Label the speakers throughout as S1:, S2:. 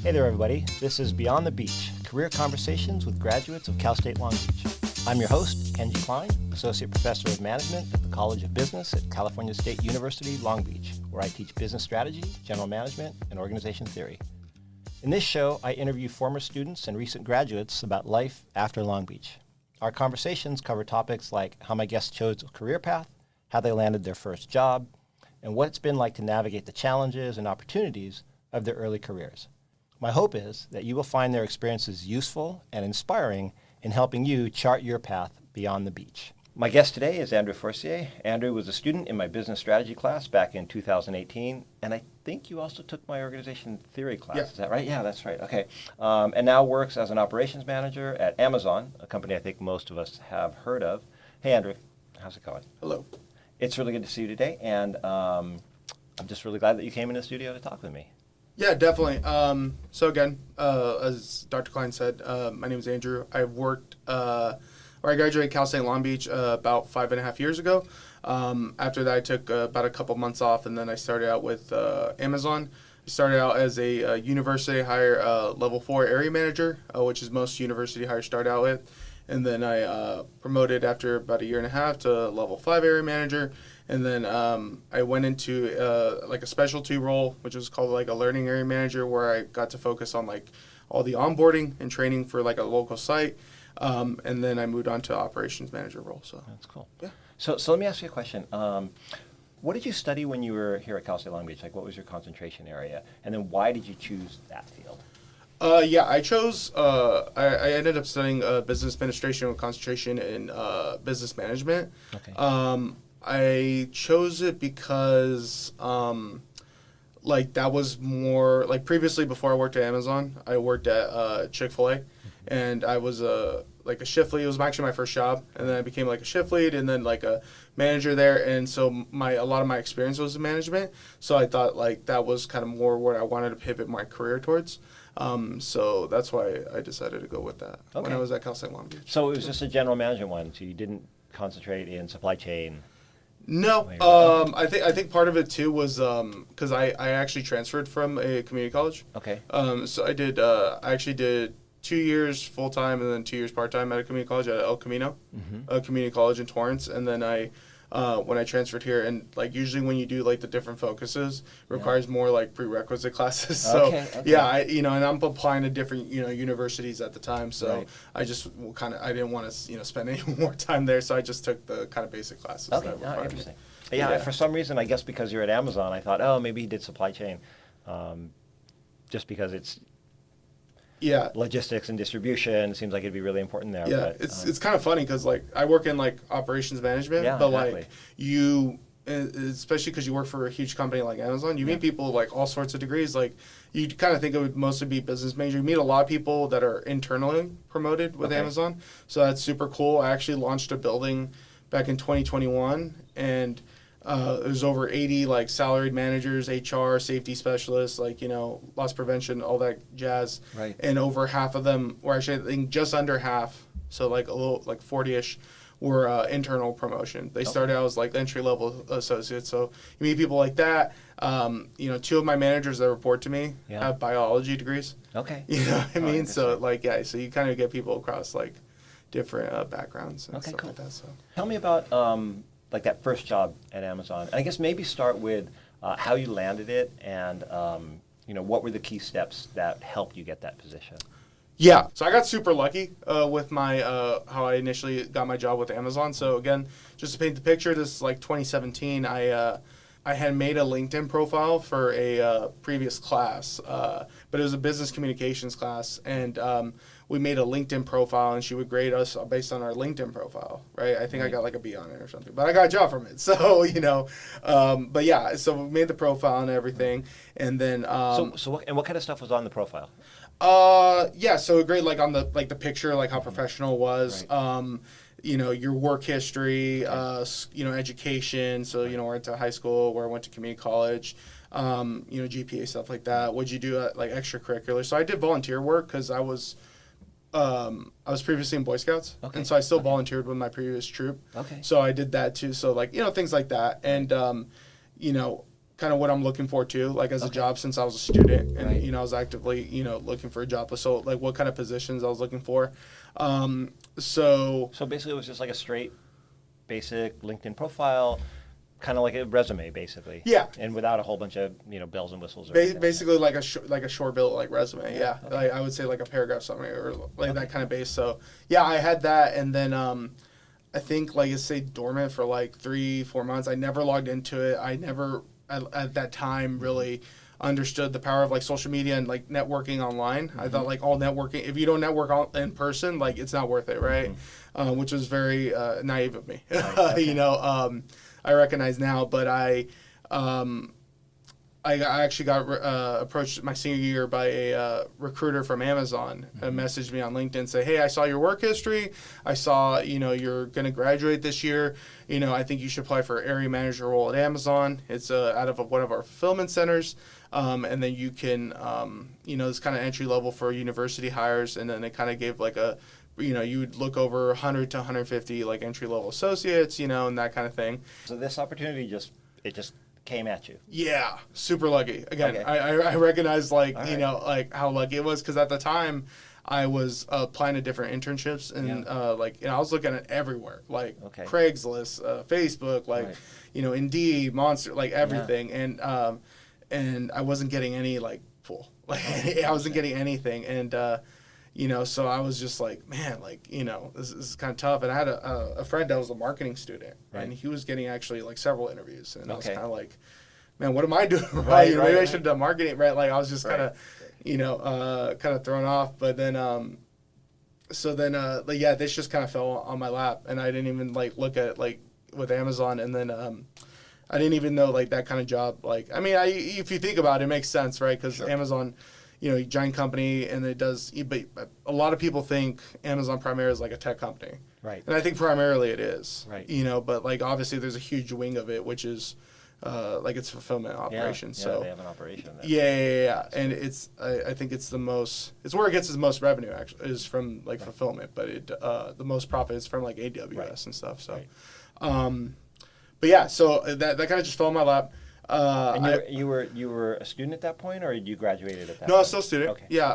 S1: Hey there, everybody. This is Beyond the Beach, career conversations with graduates of Cal State Long Beach. I'm your host, Kenji Klein, Associate Professor of Management at the College of Business at California State University, Long Beach, where I teach business strategy, general management, and organization theory. In this show, I interview former students and recent graduates about life after Long Beach. Our conversations cover topics like how my guests chose a career path, how they landed their first job, and what it's been like to navigate the challenges and opportunities of their early careers. My hope is that you will find their experiences useful and inspiring in helping you chart your path beyond the beach. My guest today is Andrew Forcier. Andrew was a student in my business strategy class back in 2018, and I think you also took my organization theory class.
S2: Yeah.
S1: Is that right? Yeah, that's right. Okay. And now works as an operations manager at Amazon, a company I think most of us have heard of. Hey, Andrew. How's it going?
S2: Hello.
S1: It's really good to see you today, and I'm just really glad that you came in the studio to talk with me.
S2: Yeah, definitely. So again, as Dr. Klein said, my name is Andrew. I graduated Cal State Long Beach about 5.5 years ago. After that, I took about a couple months off, and then I started out with Amazon. I started out as a university hire level 4 area manager, which is most university hires start out with. And then I promoted after about 1.5 years to level 5 area manager. And then I went into like a specialty role, which was called like a learning area manager, where I got to focus on like all the onboarding and training for like a local site. And then I moved on to operations manager role. So
S1: That's cool.
S2: Yeah.
S1: So let me ask you a question. What did you study when you were here at Cal State Long Beach? Like, what was your concentration area? And then why did you choose that field?
S2: I chose, I ended up studying business administration with concentration in business management.
S1: Okay.
S2: I chose it because, like, that was more, like, previously before I worked at Amazon, I worked at Chick-fil-A, and I was like a shift lead. It was actually my first job, and then I became like a shift lead and then like a manager there, and so a lot of my experience was in management, so I thought like that was kind of more what I wanted to pivot my career towards. So that's why I decided to go with that when I was at Cal State Long Beach.
S1: So it was just a general management one, so you didn't concentrate in supply chain?
S2: No, I think part of it too was because I actually transferred from a community college.
S1: Okay.
S2: So I actually did 2 years full time and then 2 years part time at a community college at El Camino, a community college in Torrance, and then when I transferred here, and like usually when you do like the different focuses, requires more like prerequisite classes. So yeah, and I'm applying to different universities at the time. So I just I didn't want to spend any more time there, so I just took the kind of basic classes.
S1: Okay, interesting. Yeah, for some reason, I guess because you're at Amazon, I thought, oh, maybe he did supply chain, just because it's.
S2: Yeah,
S1: logistics and distribution. It seems like it'd be really important there.
S2: Yeah,
S1: but,
S2: it's kind of funny because like I work in like operations management, but
S1: exactly.
S2: like you, especially because you work for a huge company like Amazon, you meet people like all sorts of degrees. Like you kind of think it would mostly be business major. You meet a lot of people that are internally promoted with Amazon, so that's super cool. I actually launched a building back in 2021, and there's over 80 like salaried managers, HR, safety specialists, like loss prevention, all that jazz.
S1: Right. And
S2: over half of them, or actually I think just under half, so like a little like 40-ish, were internal promotion. They started out as like entry level associates. So you meet people like that. 2 of my managers that report to me have biology degrees.
S1: Okay.
S2: You know what I mean? So like so you kind of get people across like different backgrounds and stuff like that. So
S1: tell me about like that first job at Amazon. And I guess maybe start with how you landed it and, what were the key steps that helped you get that position?
S2: Yeah, so I got super lucky with my how I initially got my job with Amazon. So again, just to paint the picture, this is like 2017. I had made a LinkedIn profile for a previous class, but it was a business communications class, and we made a LinkedIn profile, and she would grade us based on our LinkedIn profile, right? I think I got like a B on it or something, but I got a job from it. So, but yeah, so we made the profile and everything, and then...
S1: what kind of stuff was on the profile?
S2: So great, like on the picture, like how professional it was, your work history, education. So, where I went to high school, where I went to community college, GPA, stuff like that. What'd you do at like extracurricular? So I did volunteer work because I was previously in Boy Scouts, and so I still volunteered with my previous troop. Okay. So I did that too. So like things like that, and kind of what I'm looking for too, like as a job, since I was a student and,
S1: Right.
S2: I was actively, looking for a job. So like what kind of positions I was looking for. So
S1: So basically, it was just like a straight, basic LinkedIn profile, kind of like a resume, basically.
S2: Yeah.
S1: And without a whole bunch of bells and whistles. Or anything.
S2: basically like a short built like resume. Yeah.
S1: Okay.
S2: Like I would say like a paragraph summary or like
S1: Okay.
S2: that kind of base. So yeah, I had that. And then, I think like it stayed dormant for like 3-4 months. I never logged into it. I never at that time really understood the power of like social media and like networking online. I thought like all networking, if you don't network in person, like it's not worth it, right? Which was very naive of me.
S1: Right, okay.
S2: I recognize now, but I actually got approached my senior year by a recruiter from Amazon and messaged me on LinkedIn and say, hey, I saw your work history. I saw, you're going to graduate this year. I think you should apply for an area manager role at Amazon. It's out of one of our fulfillment centers. And then you can, it's kind of entry level for university hires. And then it kind of gave like you would look over 100 to 150 like entry level associates, and that kind of thing.
S1: So this opportunity just came at you.
S2: Yeah, super lucky. Again,
S1: Okay.
S2: I recognize like
S1: All right.
S2: like how lucky it was, because at the time I was applying to different internships and I was looking at everywhere, like
S1: Okay.
S2: Craigslist, Facebook, like
S1: Right.
S2: Indeed, Monster, like everything, and I wasn't getting any like pull, like I wasn't getting anything, and so I was just like, man, like, this is kind of tough. And I had a friend that was a marketing student,
S1: Right.
S2: and he was getting actually like several interviews. And I was
S1: Okay.
S2: kind of like, man, what am I doing right?
S1: Right,
S2: Maybe
S1: right,
S2: I
S1: right.
S2: should have done marketing, right? Like I was just
S1: Right.
S2: kind of, kind of thrown off. But then, this just kind of fell on my lap, and I didn't even like look at it like with Amazon. And then, I didn't even know like that kind of job. Like, I mean, if you think about it, it makes sense, right? Because
S1: Sure.
S2: Amazon, giant company, and it does. But a lot of people think Amazon primarily is like a tech company,
S1: Right.
S2: and I think primarily it is,
S1: Right.
S2: But like obviously there's a huge wing of it, which is like its fulfillment operations.
S1: Yeah,
S2: so
S1: they have an operation there.
S2: yeah. And it's I think it's it's where it gets its most revenue actually is from like fulfillment, but the most profit is from like AWS
S1: Right.
S2: and stuff. So,
S1: Right.
S2: but yeah, so that kind of just fell in my lap.
S1: And you were a student at that point, or you graduated at that
S2: No,
S1: point?
S2: I was still a student.
S1: Okay.
S2: Yeah,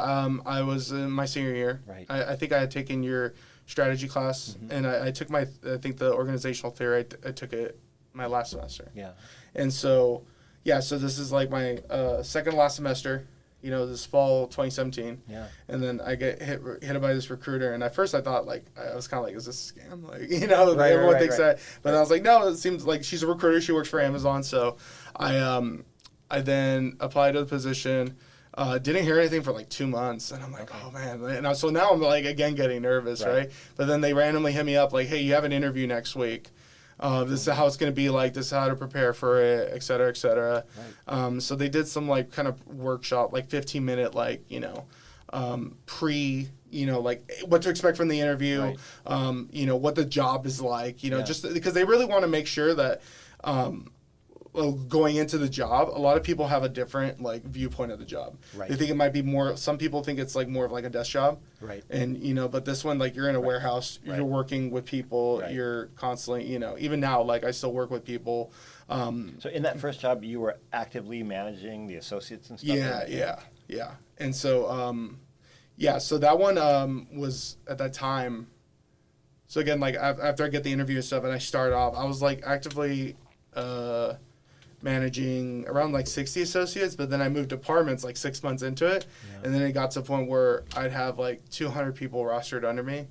S2: I was in my senior year.
S1: Right.
S2: I think I had taken your strategy class, and I took I think the organizational theory, I took it my last semester.
S1: Yeah.
S2: And so, so this is like my second last semester, this fall 2017.
S1: Yeah.
S2: And then I get hit by this recruiter, and at first I thought like, I was kind of like, is this a scam? Like,
S1: Right,
S2: everyone
S1: right,
S2: thinks
S1: right.
S2: that. But I was like, no, it seems like she's a recruiter. She works for Amazon. So I then applied to the position. Didn't hear anything for like 2 months, and I'm like, oh man. And so now I'm like again getting nervous, right? But then they randomly hit me up like, hey, you have an interview next week. This is how it's going to be like. This is how to prepare for it, et cetera, et cetera.
S1: Right.
S2: So they did some like kind of workshop, like 15-minute, like pre, like what to expect from the interview.
S1: Right.
S2: What the job is like.
S1: Yeah.
S2: Just because they really want to make sure that. Going into the job, a lot of people have a different like viewpoint of the job.
S1: Right.
S2: They think it might be more. Some people think it's like more of like a desk job.
S1: Right.
S2: And but this one, like you're in a warehouse,
S1: Right.
S2: you're working with people,
S1: Right.
S2: you're constantly, even now, like I still work with people.
S1: So in that first job, you were actively managing the associates and stuff?
S2: Yeah. And so, so that one was at that time. So again, like after I get the interview and stuff, and I start off, I was like actively managing around like 60 associates, but then I moved departments like 6 months into it, and then it got to a point where I'd have like 200 people rostered under me,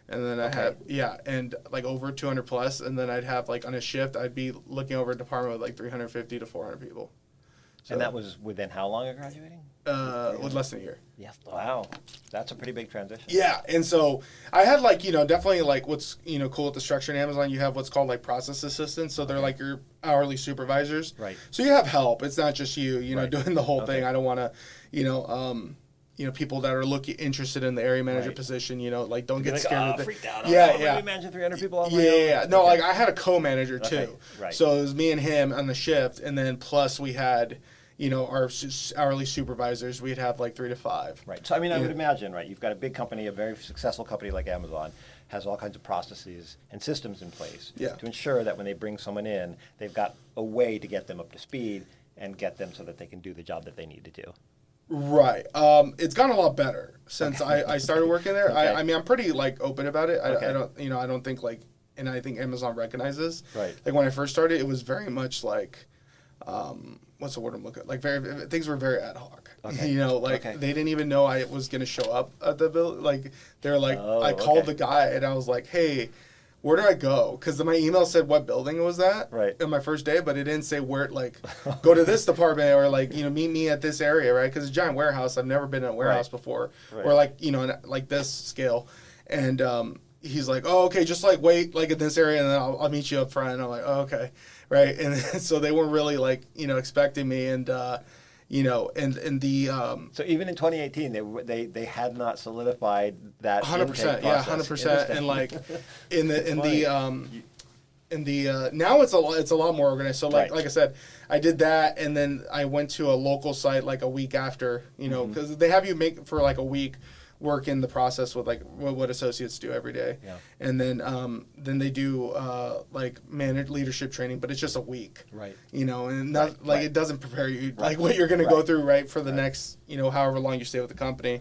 S2: and then I had and like over 200 plus, and then I'd have like on a shift I'd be looking over a department with like 350 to 400 people. So,
S1: And that was within how long of graduating?
S2: with less than a year.
S1: Yeah. Wow. That's a pretty big transition.
S2: Yeah, and so I had like definitely like what's cool with the structure in Amazon. You have what's called like process assistants, so they're like your hourly supervisors.
S1: Right.
S2: So you have help. It's not just you,
S1: Right.
S2: doing the whole thing.
S1: Okay.
S2: I don't want to, people that are interested in the area manager
S1: Right.
S2: position. Like don't get
S1: Like,
S2: scared.
S1: oh, freaked out.
S2: Yeah,
S1: I'm
S2: yeah.
S1: gonna manage 300 people on my
S2: Yeah.
S1: own.
S2: No,
S1: Okay.
S2: like I had a co-manager too.
S1: Okay, right.
S2: So it was me and him on the shift, and then plus we had, our hourly supervisors. We'd have like 3 to 5.
S1: Right. So, I mean, I
S2: Yeah.
S1: would imagine, right, you've got a big company, a very successful company like Amazon, has all kinds of processes and systems in place
S2: Yeah.
S1: to ensure that when they bring someone in, they've got a way to get them up to speed and get them so that they can do the job that they need to do.
S2: Right. It's gotten a lot better since I started working there.
S1: Okay.
S2: I mean, I'm pretty like open about it.
S1: Okay.
S2: I don't, I don't think like, and I think Amazon recognizes.
S1: Right.
S2: Like when I first started, it was very much like, what's the word I'm looking at? Like things were very ad hoc.
S1: Okay.
S2: They didn't even know I was going to show up at the building. Like they're like, I called the guy and I was like, hey, where do I go? Because my email said what building it was at on my first day, but it didn't say where, like, go to this department or, like, meet me at this area, right? Because it's a giant warehouse. I've never been in a warehouse before or, like, like this scale. And he's like, oh, okay, just, like, wait, like, in this area, and then I'll meet you up front. And I'm like, oh, okay, right? And so they weren't really, like, expecting me. And, and the
S1: so even in 2018, they had not solidified that
S2: 100%, yeah, 100%, and like in the now it's a lot more organized. So like I said, I did that, and then I went to a local site like a week after, because they have you make for like a week work in the process with like what associates do every day, and then they do like managed leadership training, but it's just a week, and not it doesn't prepare you like what you're going to go through for the next however long you stay with the company,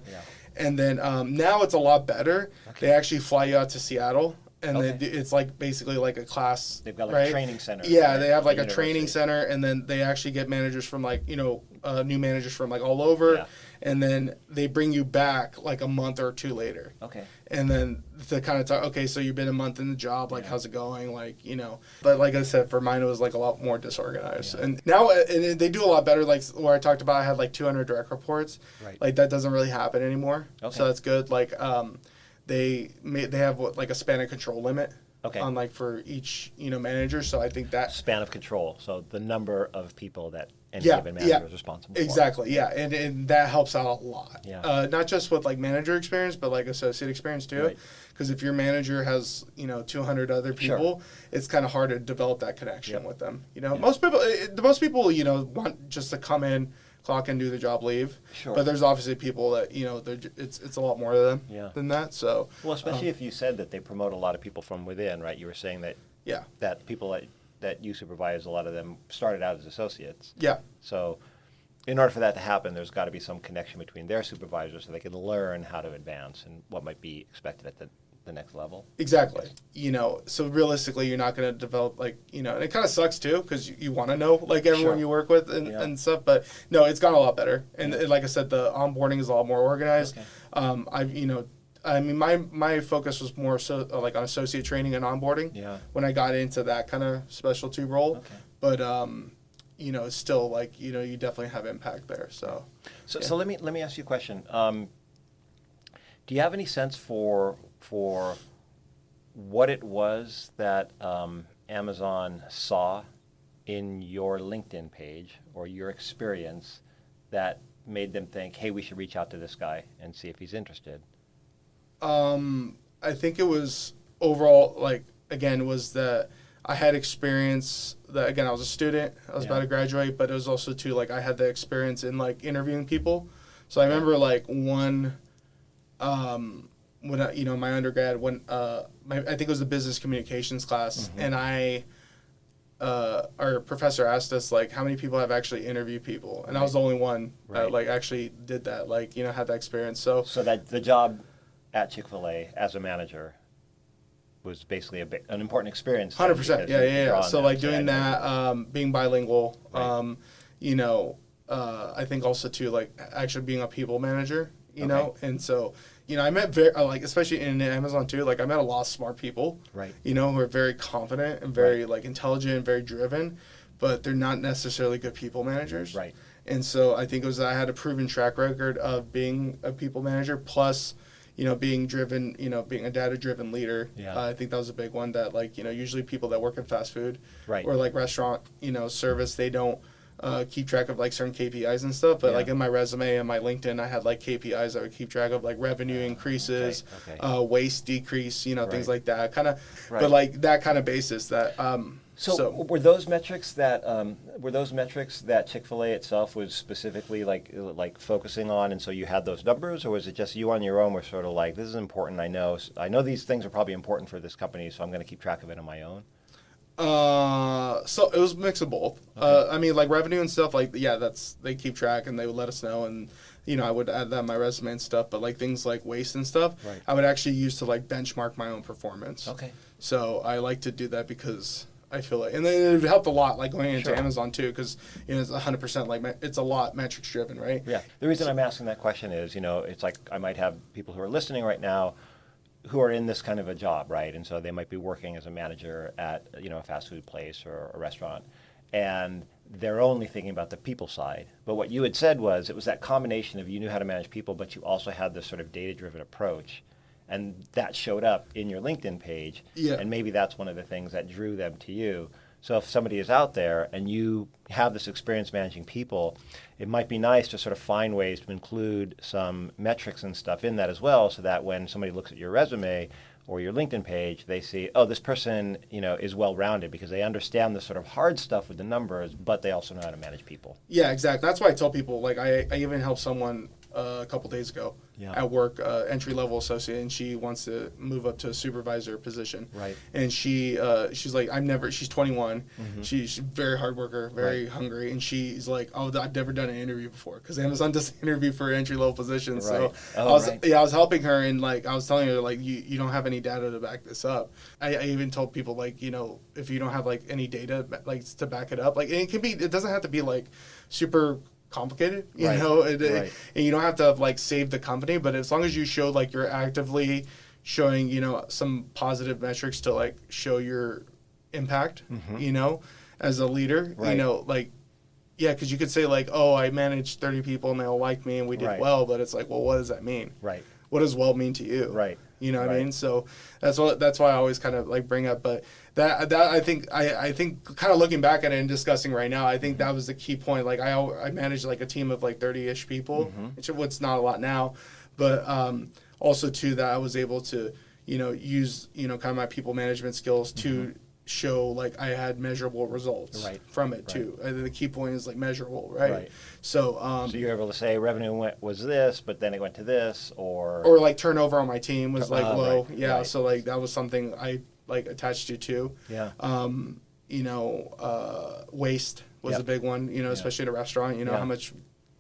S2: and then now it's a lot better. They actually fly you out to Seattle. And it's like basically like a class.
S1: They've got like a training center.
S2: Yeah, they have like a training center, and then they actually get managers from like new managers from like all over, and then they bring you back like a month or two later. Okay. And then to kind of talk. Okay, so you've been a month in the job. Like, how's it going? Like, But like I said, for mine it was like a lot more disorganized. Yeah. And now they do a lot better. Like where I talked about, I had like 200 direct reports. Right. Like that doesn't really happen anymore. Okay. So that's good. Like they have like a span of control limit on like for each manager, so I think that
S1: span of control, so the number of people that any given manager is responsible for.
S2: Exactly, and that helps out a lot. Not just with like manager experience, but like associate experience too, because if your manager has 200 other people, it's kind of hard to develop that connection with them. Most people want just to come in, clock in, do the job, leave. Sure. But there's obviously people that it's a lot more to them than that. So
S1: especially if you said that they promote a lot of people from within, right? You were saying that that people that you supervise, a lot of them started out as associates. Yeah. So in order for that to happen, there's got to be some connection between their supervisors so they can learn how to advance and what might be expected at the next level.
S2: Exactly. So realistically, you're not going to develop and it kind of sucks too because you want to know like everyone you work with and stuff. But no, it's gotten a lot better. And like I said, the onboarding is a lot more organized. My focus was more so like on associate training and onboarding when I got into that kind of specialty role. Okay. But it's still like you definitely have impact there. So
S1: let me ask you a question. Do you have any sense for what it was that Amazon saw in your LinkedIn page or your experience that made them think, hey, we should reach out to this guy and see if he's interested?
S2: I think it was overall, was that I had experience that, again, I was a student, I was about to graduate, but it was also too, I had the experience in, interviewing people. So I remember, one, when I, my undergrad, when I think it was a business communications class, and our professor asked us how many people have actually interviewed people, and I was the only one that actually did that, had that experience. So
S1: that the job at Chick-fil-A as a manager was basically an important experience.
S2: 100%, yeah. So doing that, being bilingual, I think also too actually being a people manager, and so. I met especially in Amazon too. I met a lot of smart people, who are very confident and very intelligent and very driven, but they're not necessarily good people managers. Right. And so I think I had a proven track record of being a people manager, plus, being driven, being a data-driven leader. Yeah. I think that was a big one that usually people that work in fast food or restaurant, service, they don't keep track of certain KPIs and stuff, but in my resume and my LinkedIn, I had KPIs that would keep track of revenue increases, waste decrease, things like that, kind of, but that kind of basis that.
S1: So were those metrics that Chick-fil-A itself was specifically like focusing on, and so you had those numbers, or was it just you on your own were sort of this is important? I know these things are probably important for this company, so I'm going to keep track of it on my own.
S2: So it was a mix of both.
S1: Okay.
S2: I mean, like revenue and stuff, like, yeah, they keep track and they would let us know. And, I would add that in my resume and stuff. But like things like waste and stuff,
S1: Right.
S2: I would actually use to like benchmark my own performance.
S1: Okay.
S2: So I like to do that because I feel like, and it helped a lot, like going into
S1: Sure.
S2: Amazon too, because, it's 100% like, it's a lot metrics driven, right?
S1: Yeah. The reason I'm asking that question is, it's like I might have people who are listening right now who are in this kind of a job, right? And so they might be working as a manager at, a fast food place or a restaurant. And they're only thinking about the people side. But what you had said was it was that combination of you knew how to manage people, but you also had this sort of data-driven approach. And that showed up in your LinkedIn page.
S2: Yeah.
S1: And maybe that's one of the things that drew them to you. So if somebody is out there and you have this experience managing people, it might be nice to sort of find ways to include some metrics and stuff in that as well, so that when somebody looks at your resume or your LinkedIn page, they see, oh, this person, is well-rounded because they understand the sort of hard stuff with the numbers, but they also know how to manage people.
S2: Yeah, exactly. That's why I tell people, like, I even helped someone a couple days ago at work, entry-level associate, and she wants to move up to a supervisor position.
S1: Right.
S2: And she's like, she's 21. Mm-hmm. She's a very hard worker, very hungry, and she's like, oh, I've never done an interview before, because Amazon does an interview for entry-level positions.
S1: Right.
S2: So I was helping her, and like I was telling her, like, you don't have any data to back this up. I even told people, like, if you don't have like any data like to back it up, like, and it doesn't have to be like super complicated,
S1: Right.
S2: And you don't have to have like save the company, but as long as you show like you're actively showing, some positive metrics to like show your impact, as a leader,
S1: Right.
S2: like, yeah, because you could say like, oh, I managed 30 people and they all liked me and we did
S1: Right.
S2: well, but it's like, well, what does that mean?
S1: Right.
S2: What does well mean to you?
S1: Right.
S2: You know what I
S1: Right.
S2: mean? So that's why I always kind of like bring up, but that I think kind of looking back at it and discussing right now, I think that was the key point. Like I managed like a team of like 30-ish people, which not a lot now, but also too that I was able to use kind of my people management skills to show like I had measurable results from it too. The key point is like measurable, right? So
S1: so you're able to say revenue was this, but then it went to this, or
S2: like turnover on my team was like low.
S1: Right.
S2: Yeah,
S1: Right.
S2: so like that was something I like attached you to.
S1: Yeah.
S2: Waste was a big one, especially at a restaurant, how much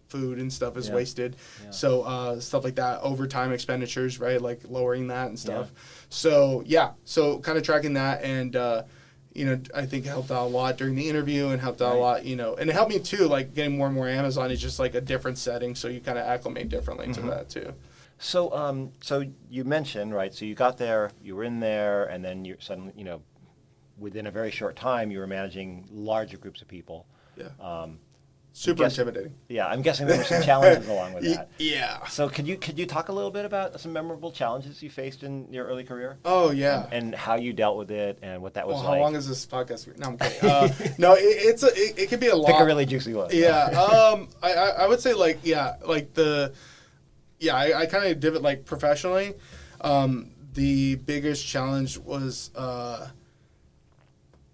S2: food and stuff is wasted.
S1: Yeah.
S2: So stuff like that, overtime expenditures, right? Like lowering that and stuff. So so kind of tracking that, and I think it helped out a lot during the interview, and helped out a lot, and it helped me too, like getting more and more Amazon is just like a different setting, so you kind of acclimate differently to that too.
S1: So, so you mentioned, right, so you got there, you were in there, and then you suddenly, within a very short time, you were managing larger groups of people.
S2: Yeah. Super intimidating.
S1: Yeah, I'm guessing there were some challenges along with that.
S2: Yeah.
S1: So could you talk a little bit about some memorable challenges you faced in your early career?
S2: Oh, yeah.
S1: And how you dealt with it and what that was like?
S2: How long is this podcast? No, I'm kidding. No, it can be a lot.
S1: Pick a really juicy one.
S2: Yeah. I would say like, I kind of did it like professionally. The biggest challenge was,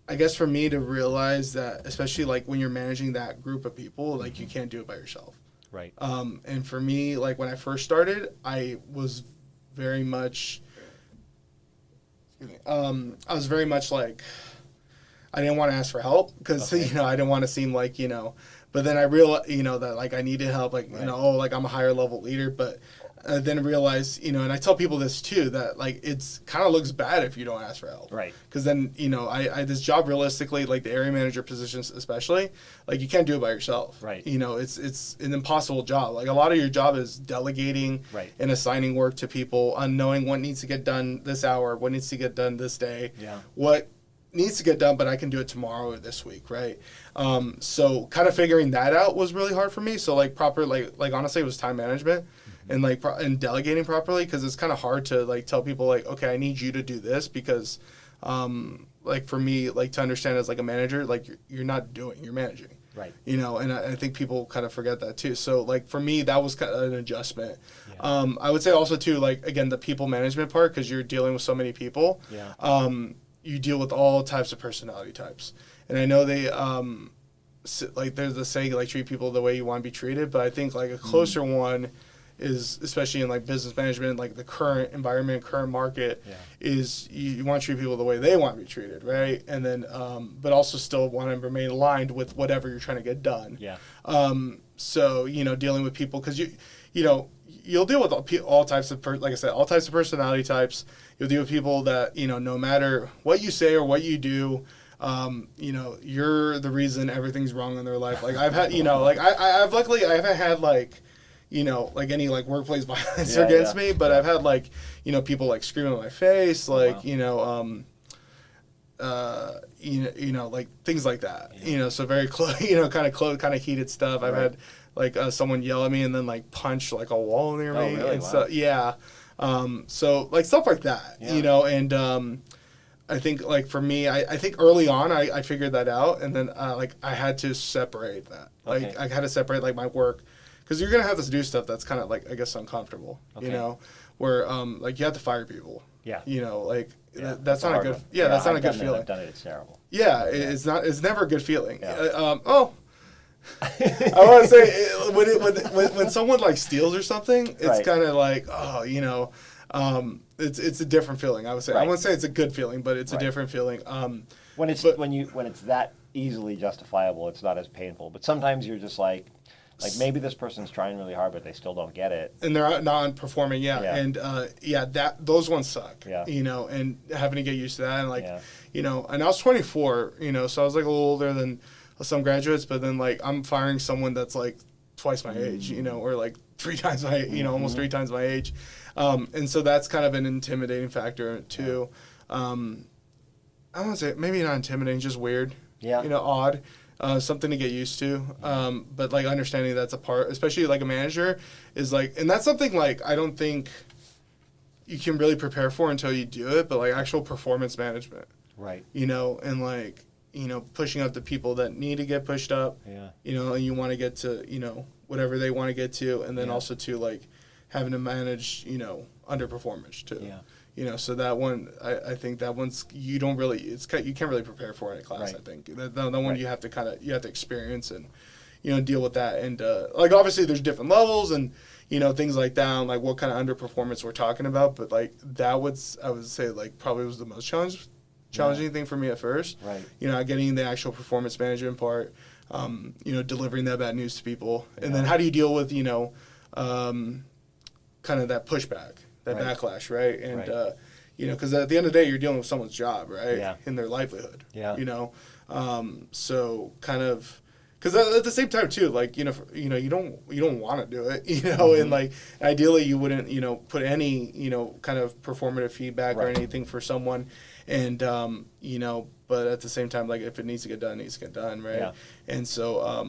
S2: I guess for me to realize that, especially like when you're managing that group of people, like you can't do it by yourself.
S1: Right.
S2: And for me, like when I first started, I was very much, I was very much like, I didn't want to ask for help because, I didn't want to seem like, but then I realized, that like I needed help, like, like I'm a higher level leader, but I then realized, and I tell people this too, that like it's kind of looks bad if you don't ask for help.
S1: Right.
S2: Because then, I this job realistically, like the area manager positions especially, like you can't do it by yourself.
S1: Right.
S2: It's an impossible job. Like a lot of your job is delegating and assigning work to people, knowing what needs to get done this hour, what needs to get done this day, what needs to get done, but I can do it tomorrow or this week, right? So kind of figuring that out was really hard for me. So like proper, like honestly, it was time management. And like and delegating properly, because it's kind of hard to like tell people like, okay, I need you to do this, because like for me, like to understand as like a manager, like you're not doing, you're managing,
S1: right?
S2: And I think people kind of forget that too. So like for me, that was kind of an adjustment. I would say also too, like again, the people management part, because you're dealing with so many people. You deal with all types of personality types, and I know they like there's the saying like treat people the way you want to be treated, but I think like a closer one is, especially in like business management, like the current environment, current market, is you want to treat people the way they want to be treated, right? And then, but also still want to remain aligned with whatever you're trying to get done.
S1: Yeah.
S2: So, dealing with people, because you'll deal with all types of, like I said, all types of personality types. You'll deal with people that, no matter what you say or what you do, you're the reason everything's wrong in their life. Like I've had, like I've luckily I haven't had like, like any like workplace violence against me, but I've had like, people like screaming in my face, like, like things like that, so very close, kind of heated stuff. I've had like someone yell at me and then like punch like a wall near me.
S1: Really?
S2: And so, so like stuff like that, and, I think like for me, I think early on I figured that out, and then like I had to separate that. Like I had to separate like my work, because you're gonna have to do stuff that's kind of like, I guess, uncomfortable. Where like you have to fire people. Yeah. Like that's not a good. Yeah, that's not a good feeling.
S1: I've done it. It's terrible.
S2: Yeah, it's not. It's never a good feeling. Yeah. I want to say when someone like steals or something, it's kind of like it's a different feeling. I would say I wouldn't say it's a good feeling, but it's a different feeling.
S1: When it's that easily justifiable, it's not as painful. But sometimes you're just like maybe this person's trying really hard, but they still don't get it,
S2: and they're not performing. And those ones suck. And having to get used to that, and like and I was 24, so I was like a little older than some graduates, but then like I'm firing someone that's like twice my age, or like 3 times my, almost 3 times my age. And so that's kind of an intimidating factor too. I want to say maybe not intimidating, just weird, odd, something to get used to. But like understanding that's a part, especially like a manager is like, and that's something like, I don't think you can really prepare for until you do it, but like actual performance management, and like, pushing up the people that need to get pushed up, and you want to get to, whatever they want to get to, and then also to like having to manage, underperformance too. So that one, I think that one's, you can't really prepare for it in a class. I think that one you have to experience and, deal with that. And like obviously there's different levels and, things like that, and like what kind of underperformance we're talking about. But like I would say like probably was the most challenging thing for me at first. Getting the actual performance management part, delivering that bad news to people. And then how do you deal with, kind of that pushback, that backlash, right? And, because at the end of the day, you're dealing with someone's job, right? In their livelihood, so kind of, because at the same time too, like, you don't want to do it, and like, ideally you wouldn't, put any, kind of performative feedback or anything for someone. And, but at the same time, like, if it needs to get done, it needs to get done, right? And so, I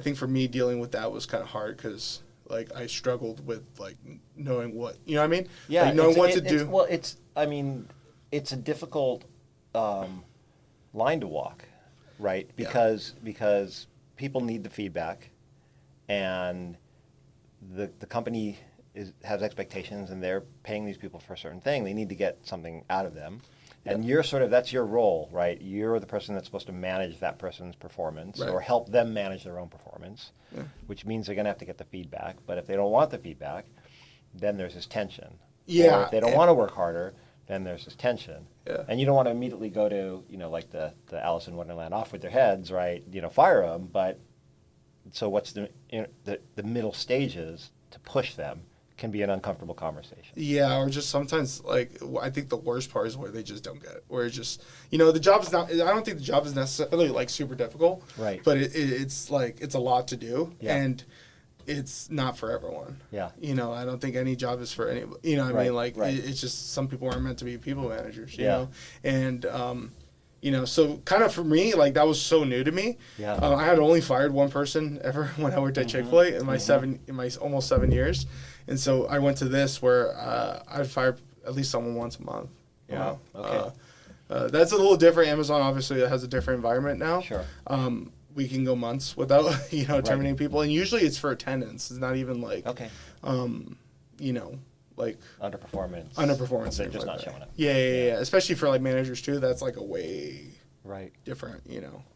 S2: think for me, dealing with that was kind of hard because, like, I struggled with, like, knowing what, you know what I mean?
S1: Yeah.
S2: Like, knowing what to do.
S1: Well, it's a difficult line to walk, right? Because people need the feedback, and the company has expectations, and they're paying these people for a certain thing. They need to get something out of them. And that's your role, right? You're the person that's supposed to manage that person's performance or help them manage their own performance, which means they're going to have to get the feedback. But if they don't want the feedback, then there's this tension. Or if they don't want to work harder, then there's this tension. And you don't want to immediately go to, like the Alice in Wonderland, off with their heads, right? Fire them. But so what's the middle stages to push them? Can be an uncomfortable conversation. Yeah,
S2: or just sometimes, like, I think the worst part is where they just don't get it. Where it's just, the job is not, I don't think the job is necessarily, like, super difficult.
S1: Right.
S2: But it's, like, it's a lot to do. Yeah. And it's not for everyone.
S1: Yeah.
S2: I don't think any job is for anybody. You know what I mean? Like, it's just some people aren't meant to be people managers, you know? And, so kind of for me, like, that was so new to me.
S1: Yeah.
S2: I had only fired one person ever when I worked at Chick-fil-A in my almost 7 years. And so I went to this where I'd fire at least someone once a month.
S1: Wow. Okay.
S2: That's a little different. Amazon obviously has a different environment now.
S1: Sure.
S2: We can go months without terminating people, and usually it's for attendance. It's not even like like
S1: underperformance.
S2: Underperformance.
S1: They're just not showing up.
S2: Yeah. Especially for like managers too. That's like a way
S1: Right.
S2: different,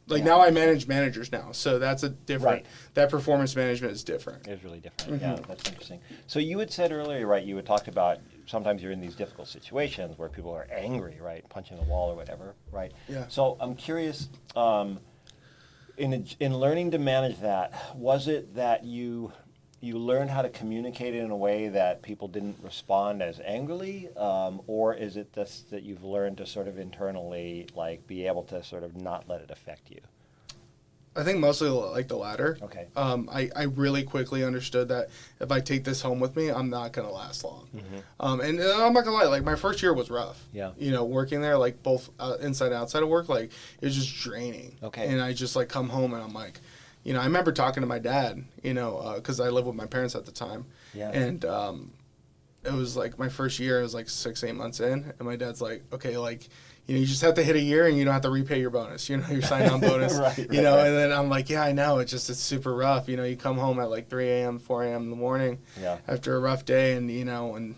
S2: Like now I manage managers now, so that's a different.
S1: Right.
S2: That performance management is different.
S1: It's really different. Yeah, that's interesting. So you had said earlier, right? You had talked about sometimes you're in these difficult situations where people are angry, right, punching a wall or whatever, right?
S2: Yeah.
S1: So I'm curious. In learning to manage that, was it that you learned how to communicate it in a way that people didn't respond as angrily, or is it just that you've learned to sort of internally like be able to sort of not let it affect you?
S2: I think mostly like the latter.
S1: Okay.
S2: I really quickly understood that if I take this home with me, I'm not going to last long. And I'm not going to lie, like my first year was rough.
S1: Yeah.
S2: Working there, like both inside and outside of work, like it was just draining.
S1: Okay.
S2: And I just like come home and I'm like, I remember talking to my dad, because I lived with my parents at the time.
S1: Yeah.
S2: And it was like my first year, it was like 6-8 months in. And my dad's like, okay, like, you just have to hit a year and you don't have to repay your bonus, your sign-on bonus,
S1: right,
S2: and then I'm like, yeah, I know. It's super rough. You come home at like 3 a.m., 4 a.m. in the morning after a rough day and, and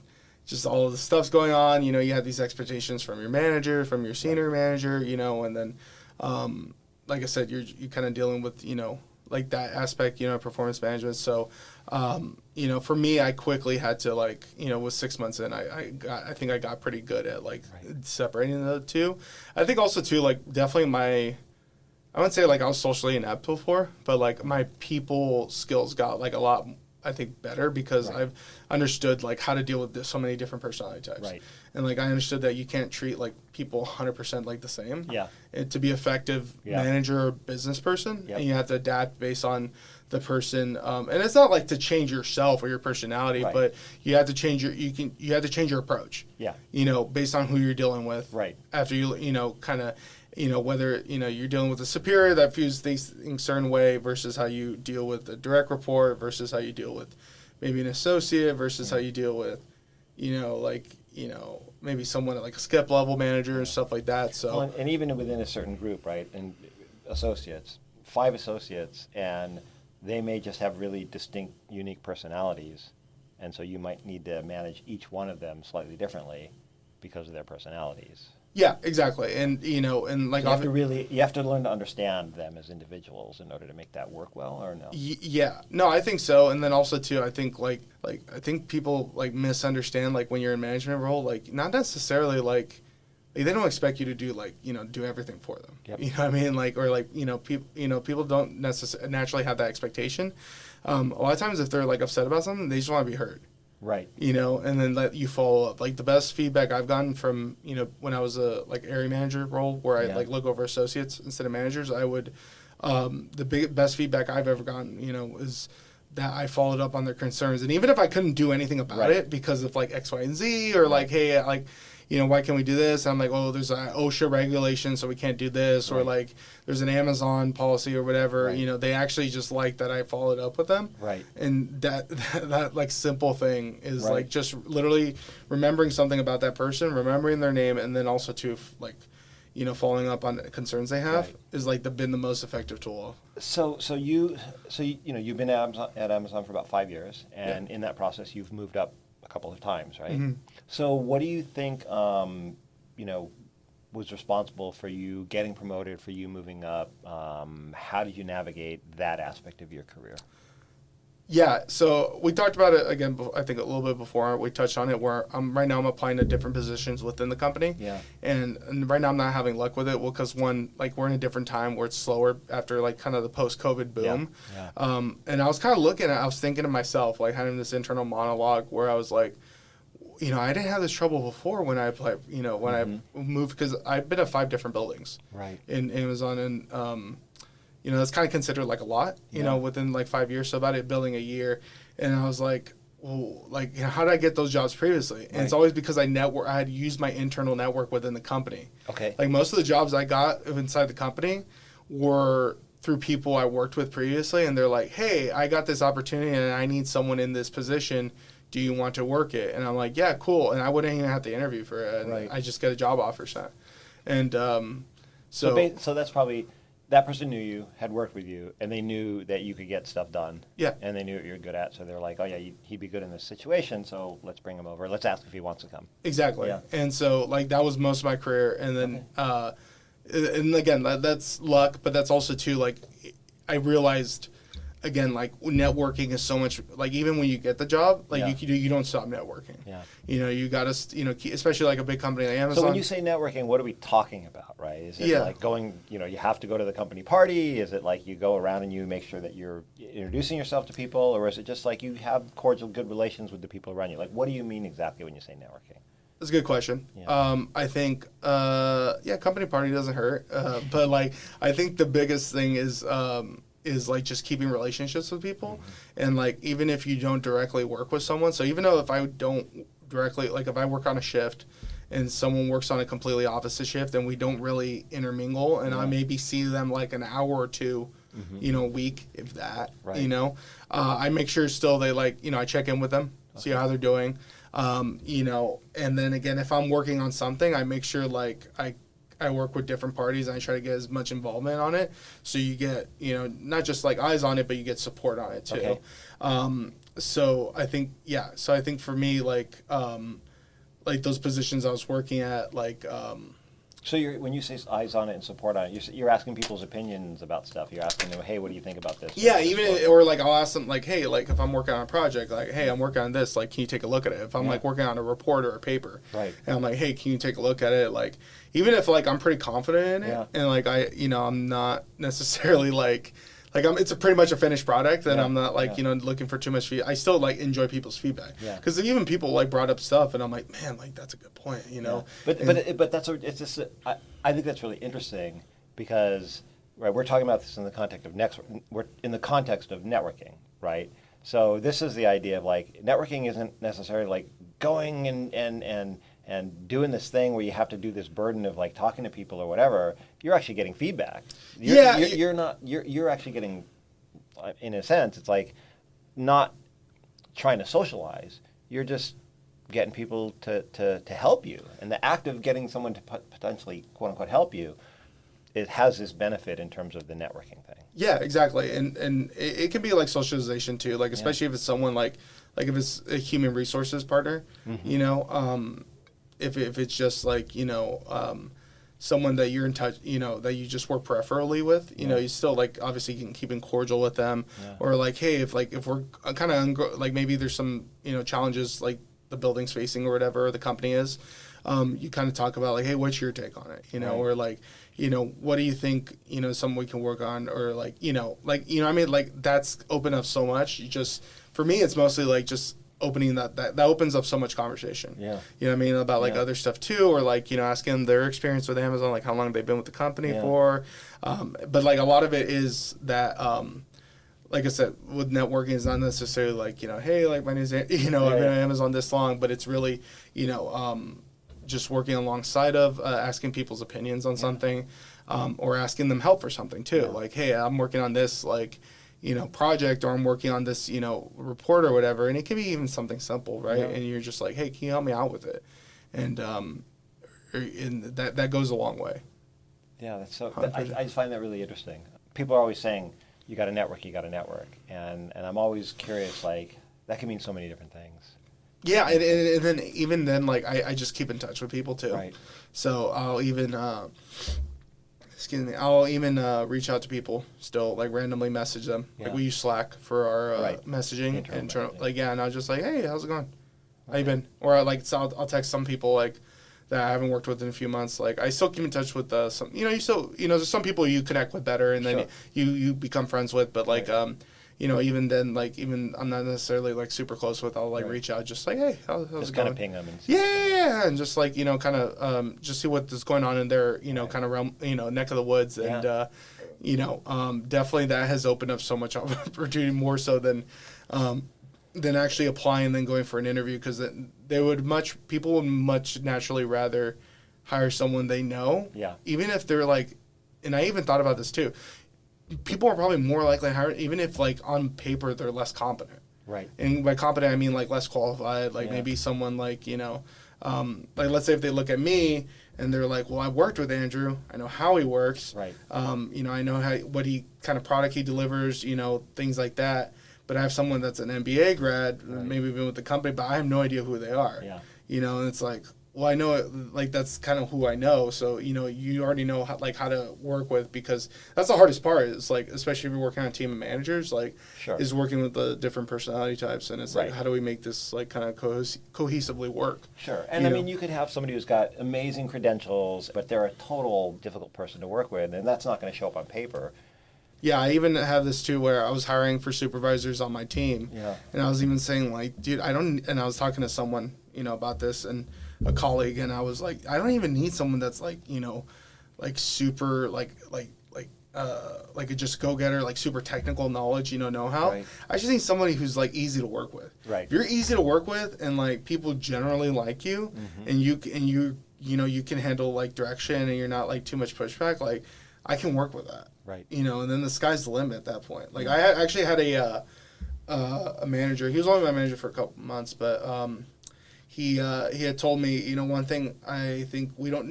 S2: just all of the stuff's going on. You have these expectations from your manager, from your senior manager, and then, like I said, you're kind of dealing with, like that aspect, performance management. So, for me, I quickly had to like, with 6 months in, I think I got pretty good at like separating the two. I think also too, like definitely I wouldn't say like I was socially inept before, but like my people skills got like a lot, I think, better because I've understood like how to deal with so many different personality types.
S1: Right.
S2: And like I understood that you can't treat like people 100% like the same.
S1: Yeah.
S2: And to be effective manager or business person, and you have to adapt based on the person. And it's not like to change yourself or your personality, but you have to change you have to change your approach.
S1: Yeah.
S2: Based on who you're dealing with.
S1: Right.
S2: After kind of whether you're dealing with a superior that views things in a certain way versus how you deal with a direct report versus how you deal with maybe an associate versus how you deal with maybe someone at like a skip level manager and stuff like that. So
S1: well, and even within a certain group, right? And associates, 5 associates, and they may just have really distinct, unique personalities, and so you might need to manage each one of them slightly differently because of their personalities.
S2: Yeah, exactly. And and like
S1: you have to learn to understand them as individuals in order to make that work well, or no?
S2: Yeah. No, I think so. And then also too, I think I think people like misunderstand like when you're in management role, like not necessarily like they don't expect you to do like, do everything for them.
S1: Yep.
S2: You know what I mean? Like or like, people don't necessarily naturally have that expectation. A lot of times if they're like upset about something, they just want to be heard.
S1: Right.
S2: And then let you follow up. Like the best feedback I've gotten from, when I was a like area manager role where I like look over associates instead of managers, I would, the best feedback I've ever gotten, is that I followed up on their concerns. And even if I couldn't do anything about it because of like X, Y, and Z or like, hey, like, why can't we do this? And I'm like, oh, there's an OSHA regulation, so we can't do this. Or like, there's an Amazon policy or whatever. They actually just like that I followed up with them.
S1: Right.
S2: And that like simple thing is like just literally remembering something about that person, remembering their name, and then also to like, following up on concerns they have is like been the most effective tool.
S1: So you've been at Amazon for about 5 years, and in that process, you've moved up a couple of times, right? Mm-hmm. So what do you think, was responsible for you getting promoted, for you moving up? How did you navigate that aspect of your career?
S2: Yeah, so we talked about it again, I think a little bit before. We touched on it where right now I'm applying to different positions within the company. Yeah. And right now I'm not having luck with it. Well, because one, like we're in a different time where it's slower after like kind of the post-COVID boom. Yeah. And I was kind of I was thinking to myself, like having this internal monologue where I was like, I didn't have this trouble before when I applied, when I moved, because I've been at 5 different buildings. Right. In Amazon and, that's kind of considered like a lot, within like 5 years, so about a building a year. And I was like, well, like, how did I get those jobs previously? And it's always because I had used my internal network within the company. Okay. Like most of the jobs I got inside the company were through people I worked with previously. And they're like, hey, I got this opportunity and I need someone in this position. Do you want to work it? And I'm like, yeah, cool. And I wouldn't even have to interview for it. And I just get a job offer sent. And so
S1: that's probably... That person knew you, had worked with you, and they knew that you could get stuff done. Yeah. And they knew what you were good at, so they're like, oh, yeah, he'd be good in this situation, so let's bring him over. Let's ask if he wants to come.
S2: Exactly. Yeah. And so, like, that was most of my career. And then and again, that's luck, but that's also too, like, I realized, again, like, networking is so much, like, even when you get the job, like, you don't stop networking.
S1: Yeah.
S2: You got to, especially like a big company like Amazon.
S1: So when you say networking, what are we talking about, right? Is it like going, you have to go to the company party? Is it like you go around and you make sure that you're introducing yourself to people? Or is it just like you have cordial, good relations with the people around you? Like, what do you mean exactly when you say networking?
S2: That's a good question.
S1: Yeah.
S2: I think, company party doesn't hurt. But, like, I think the biggest thing is like just keeping relationships with people. Mm-hmm. And, like, even if you don't directly work with someone, so even though if I don't directly, like, if I work on a shift and someone works on a completely opposite shift and we don't really intermingle, and I maybe see them like an hour or two, a week, if that,
S1: right.
S2: I make sure still they, like, I check in with them, see how they're doing. And then again, if I'm working on something, I make sure, like, I work with different parties and I try to get as much involvement on it. So you get, not just like eyes on it, but you get support on it too.
S1: Okay.
S2: So I think for me, like those positions I was working at, like,
S1: so when you say eyes on it and support on it, you're asking people's opinions about stuff. You're asking them, hey, what do you think about this?
S2: Yeah, or like I'll ask them, like, hey, like if I'm working on a project, like, hey, I'm working on this, like, can you take a look at it? If I'm like working on a report or a paper,
S1: right?
S2: And I'm like, hey, can you take a look at it? Like, even if like I'm pretty confident in it, and like I'm not necessarily like it's pretty much a finished product, and I'm not like looking for too much feedback. I still like enjoy people's feedback, because even people like brought up stuff, and I'm like, man, like that's a good point,
S1: But it's just I think that's really interesting because we're talking about this in the context of we're in the context of networking, right? So this is the idea of like networking isn't necessarily like going and doing this thing where you have to do this burden of like talking to people or whatever. You're actually getting feedback. You're actually getting, in a sense, it's like not trying to socialize. You're just getting people to help you. And the act of getting someone to potentially, quote unquote, help you, it has this benefit in terms of the networking thing.
S2: Yeah, exactly. And it can be like socialization too, like especially if it's someone like if it's a human resources partner, if it's just like, someone that you're in touch, that you just work peripherally with, you still like obviously keeping cordial with them, or like, hey, if we're kind of like maybe there's some, challenges like the building's facing or whatever, or the company is, you kind of talk about like, hey, what's your take on it, or like, what do you think, something we can work on, or like, I mean, like that's opened up so much. For me, it's mostly like just opening that opens up so much conversation.
S1: Yeah.
S2: You know what I mean? About like other stuff too, or like, asking them their experience with Amazon, like how long they've been with the company for. But like a lot of it is that, like I said, with networking, it's not necessarily like, hey, like my name's, I've been at Amazon this long, but it's really, just working alongside of, asking people's opinions on something, or asking them help for something too. Like, hey, I'm working on this, like, project, or I'm working on this, report or whatever. And it can be even something simple, right? Yeah. And you're just like, hey, can you help me out with it? And that goes a long way.
S1: Yeah, that's so. I just find that really interesting. People are always saying, you got to network, and I'm always curious, like that can mean so many different things.
S2: Yeah, and then even then, like I just keep in touch with people too.
S1: Right.
S2: So I'll even. I'll even reach out to people still, like randomly message them. Yeah. Like we use Slack for our messaging, and I'll just like, hey, how's it going? How you been? Or I'll text some people like that I haven't worked with in a few months. Like I still keep in touch with some, there's some people you connect with better, and then you become friends with. But like, even then, like even I'm not necessarily like super close with. I'll like reach out, just like, hey, how's it going?
S1: Just kind of ping them and
S2: and just like kind of just see what is going on in their kind of realm, neck of the woods, and definitely that has opened up so much opportunity, more so than actually applying and then going for an interview, because people would much naturally rather hire someone they know, even if they're like, and I even thought about this too. People are probably more likely to hire, even if like on paper they're less competent.
S1: Right.
S2: And by competent I mean like less qualified. Like maybe someone like like let's say if they look at me and they're like, well, I've worked with Andrew, I know how he works.
S1: Right.
S2: I know what he kind of product he delivers. Things like that. But I have someone that's an MBA grad, maybe been with the company, but I have no idea who they are.
S1: Yeah.
S2: And it's like, well, I know it, like that's kind of who I know. So you already know how to work with, because that's the hardest part. Is like, especially if you're working on a team of managers, like
S1: Sure.
S2: is working with the different personality types, and it's like,
S1: Right.
S2: how do we make this like kind of cohesively work?
S1: Sure. And I mean, you could have somebody who's got amazing credentials, but they're a total difficult person to work with, and that's not going to show up on paper.
S2: Yeah, I even have this too, where I was hiring for supervisors on my team,
S1: Yeah.
S2: and I was even saying like, dude, and I was talking to someone, about this, and a colleague, and I was like, I don't even need someone that's like, like super like a just go-getter, like super technical knowledge, know-how.
S1: Right.
S2: I just need somebody who's like easy to work with.
S1: Right.
S2: If you're easy to work with, and like people generally like you, and you can handle like direction, and you're not like too much pushback, like I can work with that.
S1: Right.
S2: And then the sky's the limit at that point. Like I actually had a manager. He was only my manager for a couple months, but he had told me, one thing I think we don't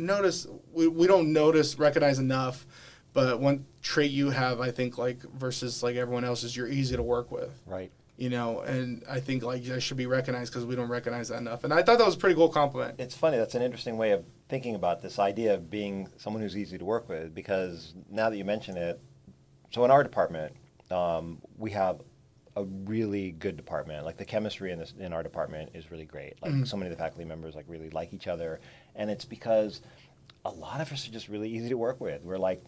S2: recognize enough, but one trait you have, I think, like versus like everyone else, is you're easy to work with.
S1: Right.
S2: And I think like that should be recognized, because we don't recognize that enough. And I thought that was a pretty cool compliment.
S1: It's funny. That's an interesting way of thinking about this idea of being someone who's easy to work with, because now that you mention it, so in our department, we have a really good department. Like the chemistry in our department is really great. Like so many of the faculty members like really like each other, and it's because a lot of us are just really easy to work with. We're like,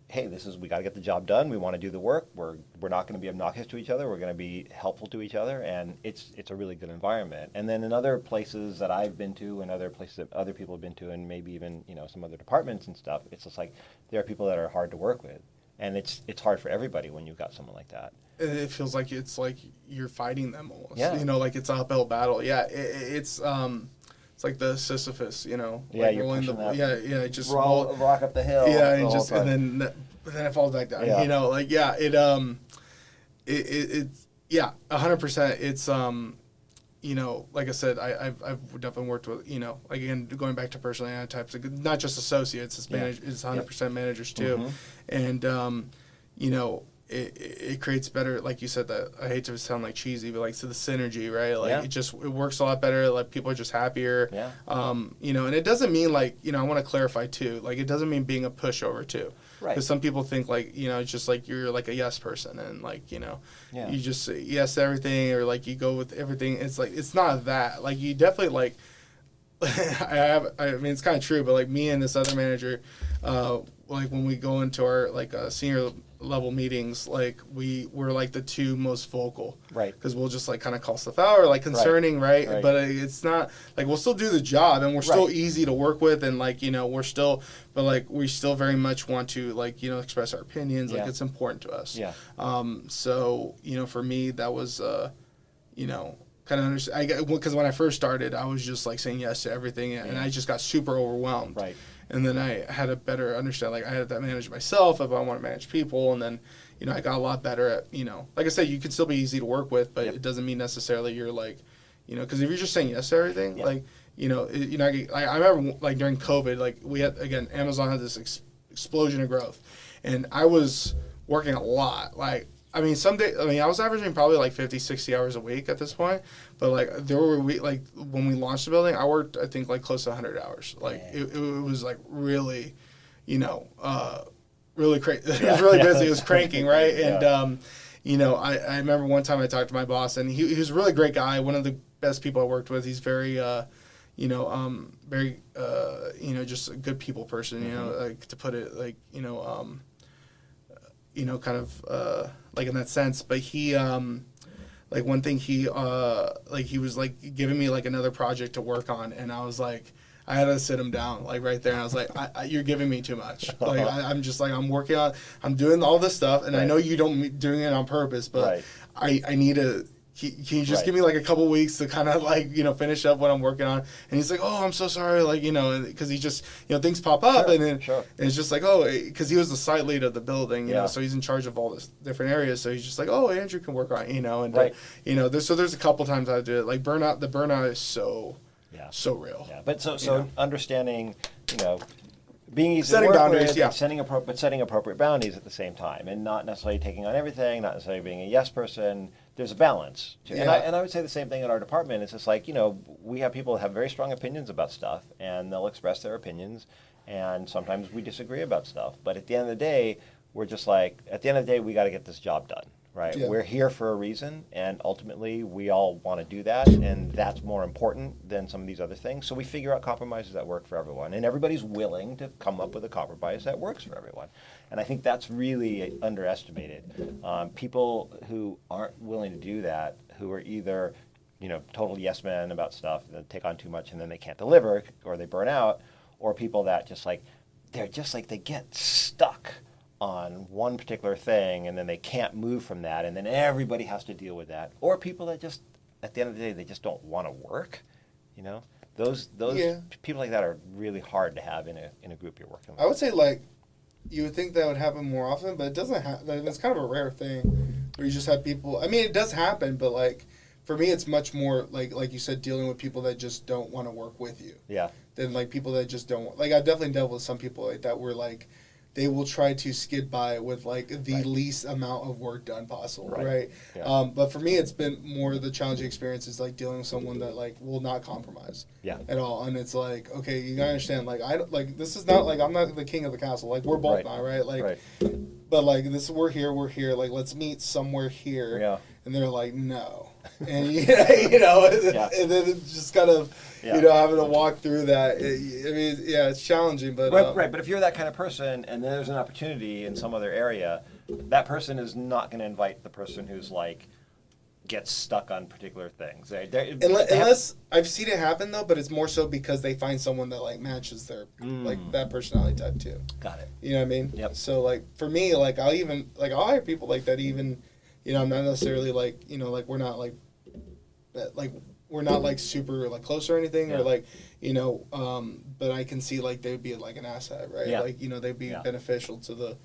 S1: hey, we got to get the job done. We want to do the work. We're not going to be obnoxious to each other. We're going to be helpful to each other, and it's a really good environment. And then in other places that I've been to, and other places that other people have been to, and maybe even some other departments and stuff, it's just like there are people that are hard to work with, and it's hard for everybody when you've got someone like that.
S2: It feels like it's like you're fighting them almost.
S1: Yeah.
S2: Like it's an uphill battle. Yeah, it's like the Sisyphus,
S1: Yeah,
S2: like
S1: you're
S2: rolling
S1: pushing that
S2: just
S1: rock up the hill.
S2: yeah,
S1: the whole time.
S2: and then it falls back down.
S1: Yeah.
S2: It's 100%. It's like I said, I've definitely worked with like, again, going back to personality types, not just associates, it's it's 100% managers too, and it creates better, like you said, that I hate to sound like cheesy, but like, so the synergy, right? Like it works a lot better. Like people are just happier.
S1: Yeah.
S2: And it doesn't mean like, I want to clarify too, like it doesn't mean being a pushover too.
S1: Right.
S2: Because some people think like, it's just like you're like a yes person, and like, you just say yes to everything, or like you go with everything. It's like, it's not that. Like you definitely like, I mean, it's kind of true, but like me and this other manager, like when we go into our like senior level meetings, like we're like the two most vocal,
S1: Right?
S2: Because we'll just like kind of call stuff out, or like concerning, right? But it's not like, we'll still do the job, and we're still easy to work with, and like we're still, but like we still very much want to like express our opinions. Like it's important to us.
S1: Yeah.
S2: So for me, that was kind of understand. Because when I first started, I was just like saying yes to everything, and I just got super overwhelmed.
S1: Right.
S2: And then I had a better understand. Like I had to manage myself if I want to manage people, and then I got a lot better at like I said, you can still be easy to work with, but it doesn't mean necessarily you're like because if you're just saying yes to everything, like I remember like during COVID, like we had, again, Amazon had this explosion of growth, and I was working a lot. Like I mean, I was averaging probably like 50, 60 hours a week at this point. But like there were like when we launched the building, I worked, I think, like close to 100 hours. Like it was like really, really crazy. It was really busy. It was cranking, right? And I remember one time I talked to my boss, and he was a really great guy. One of the best people I worked with. He's very very just a good people person. Like to put it like kind of like in that sense. But he like one thing he was like giving me like another project to work on, and I was like, I had to sit him down like right there, and I was like, you're giving me too much. Like I'm just like, I'm doing all this stuff, and I know you don't doing it on purpose, but I need to. Can you just give me like a couple weeks to kind of like finish up what I'm working on? And he's like, oh, I'm so sorry, like because he just things pop up, and then and it's just like, oh, because he was the site lead of the building, so he's in charge of all this different areas. So he's just like, oh, Andrew can work on and there's a couple times I did it. Like the burnout is so real.
S1: Yeah, but so understanding being easy
S2: setting
S1: to work
S2: boundaries,
S1: with,
S2: yeah.
S1: and setting appropriate boundaries at the same time, and not necessarily taking on everything, not necessarily being a yes person. There's a balance.
S2: Yeah.
S1: And I would say the same thing in our department. It's just like, we have people that have very strong opinions about stuff, and they'll express their opinions, and sometimes we disagree about stuff. But at the end of the day, we're just like, at the end of the day, we got to get this job done. Right,
S2: Yeah.
S1: we're here for a reason, and ultimately we all want to do that, and that's more important than some of these other things. So we figure out compromises that work for everyone, and everybody's willing to come up with a compromise that works for everyone. And I think that's really underestimated. People who aren't willing to do that, who are either, total yes men about stuff, that take on too much and then they can't deliver, or they burn out, or people that they get stuck on one particular thing, and then they can't move from that, and then everybody has to deal with that. Or people that just, at the end of the day, they just don't want to work. Those people like that are really hard to have in a group you're working with.
S2: I would say you would think that would happen more often, but it doesn't happen. It's kind of a rare thing where you just have people. I mean, it does happen, but for me, it's much more like you said, dealing with people that just don't want to work with you.
S1: Yeah.
S2: Than people that just don't. I've definitely dealt with some people like that where they will try to skid by with the
S1: right.
S2: least amount of work done possible, right?
S1: Yeah.
S2: But for me, it's been more the challenging experience is dealing with someone that will not compromise, at all. And it's okay, you gotta understand, this is not I'm not the king of the castle. We're both
S1: right.
S2: not, right?
S1: Right.
S2: But this, we're here. Let's meet somewhere here.
S1: Yeah.
S2: And they're like, no. And and then it's just kind of having to walk through that. It's challenging, but
S1: right. But if you're that kind of person, and there's an opportunity in some other area, that person is not going to invite the person who's gets stuck on particular things.
S2: Unless I've seen it happen though, but it's more so because they find someone that matches their that personality type too.
S1: Got it.
S2: You know what I mean?
S1: Yep.
S2: So for me, I'll hire people like that even. I'm not necessarily we're not we're not super close or anything, or but I can see they'd be an asset, right?
S1: Yeah.
S2: They'd be beneficial to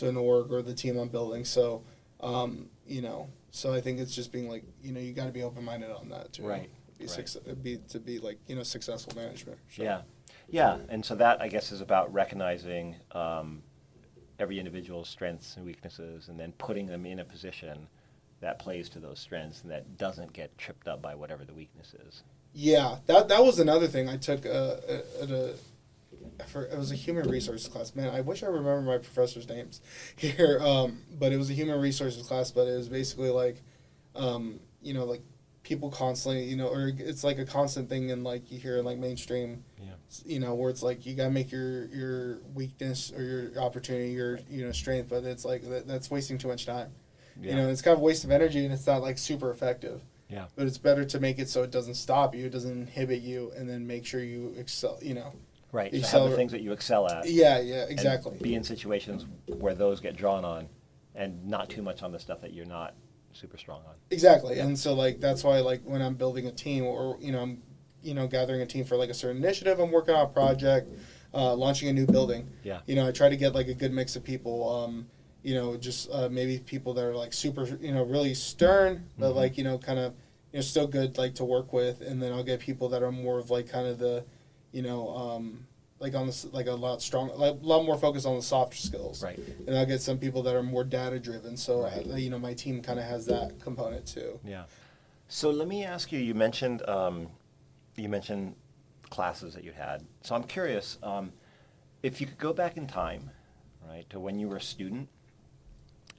S2: an org or the team I'm building. So so I think it's just being you got to be open minded on that too.
S1: Right.
S2: Be successful management.
S1: Sure. Yeah, and so that I guess is about recognizing every individual's strengths and weaknesses, and then putting them in a position that plays to those strengths and that doesn't get tripped up by whatever the weakness is.
S2: Yeah, that was another thing I took it was a human resources class. Man, I wish I remember my professors' names here. But it was a human resources class, but it was basically people constantly, or it's a constant thing in you hear in mainstream, where it's you gotta make your weakness or your opportunity your strength, but it's that's wasting too much time.
S1: Yeah.
S2: It's kind of a waste of energy, and it's not super effective.
S1: Yeah.
S2: But it's better to make it so it doesn't stop you, it doesn't inhibit you, and then make sure you excel.
S1: Right. So have the things that you excel at.
S2: Yeah. Exactly.
S1: And be in situations where those get drawn on, and not too much on the stuff that you're not super strong on.
S2: Exactly. And so that's why when I'm building a team or I'm gathering a team for a certain initiative, I'm working on a project, launching a new building.
S1: Yeah.
S2: I try to get a good mix of people. Just maybe people that are super really stern, but kind of still good to work with, and then I'll get people that are more of kind of the on this a lot more focused on the softer skills.
S1: Right.
S2: And I'll get some people that are more data driven. So
S1: right.
S2: My team kind of has that component too.
S1: Yeah. So let me ask you. You mentioned classes that you had. So I'm curious if you could go back in time, right, to when you were a student,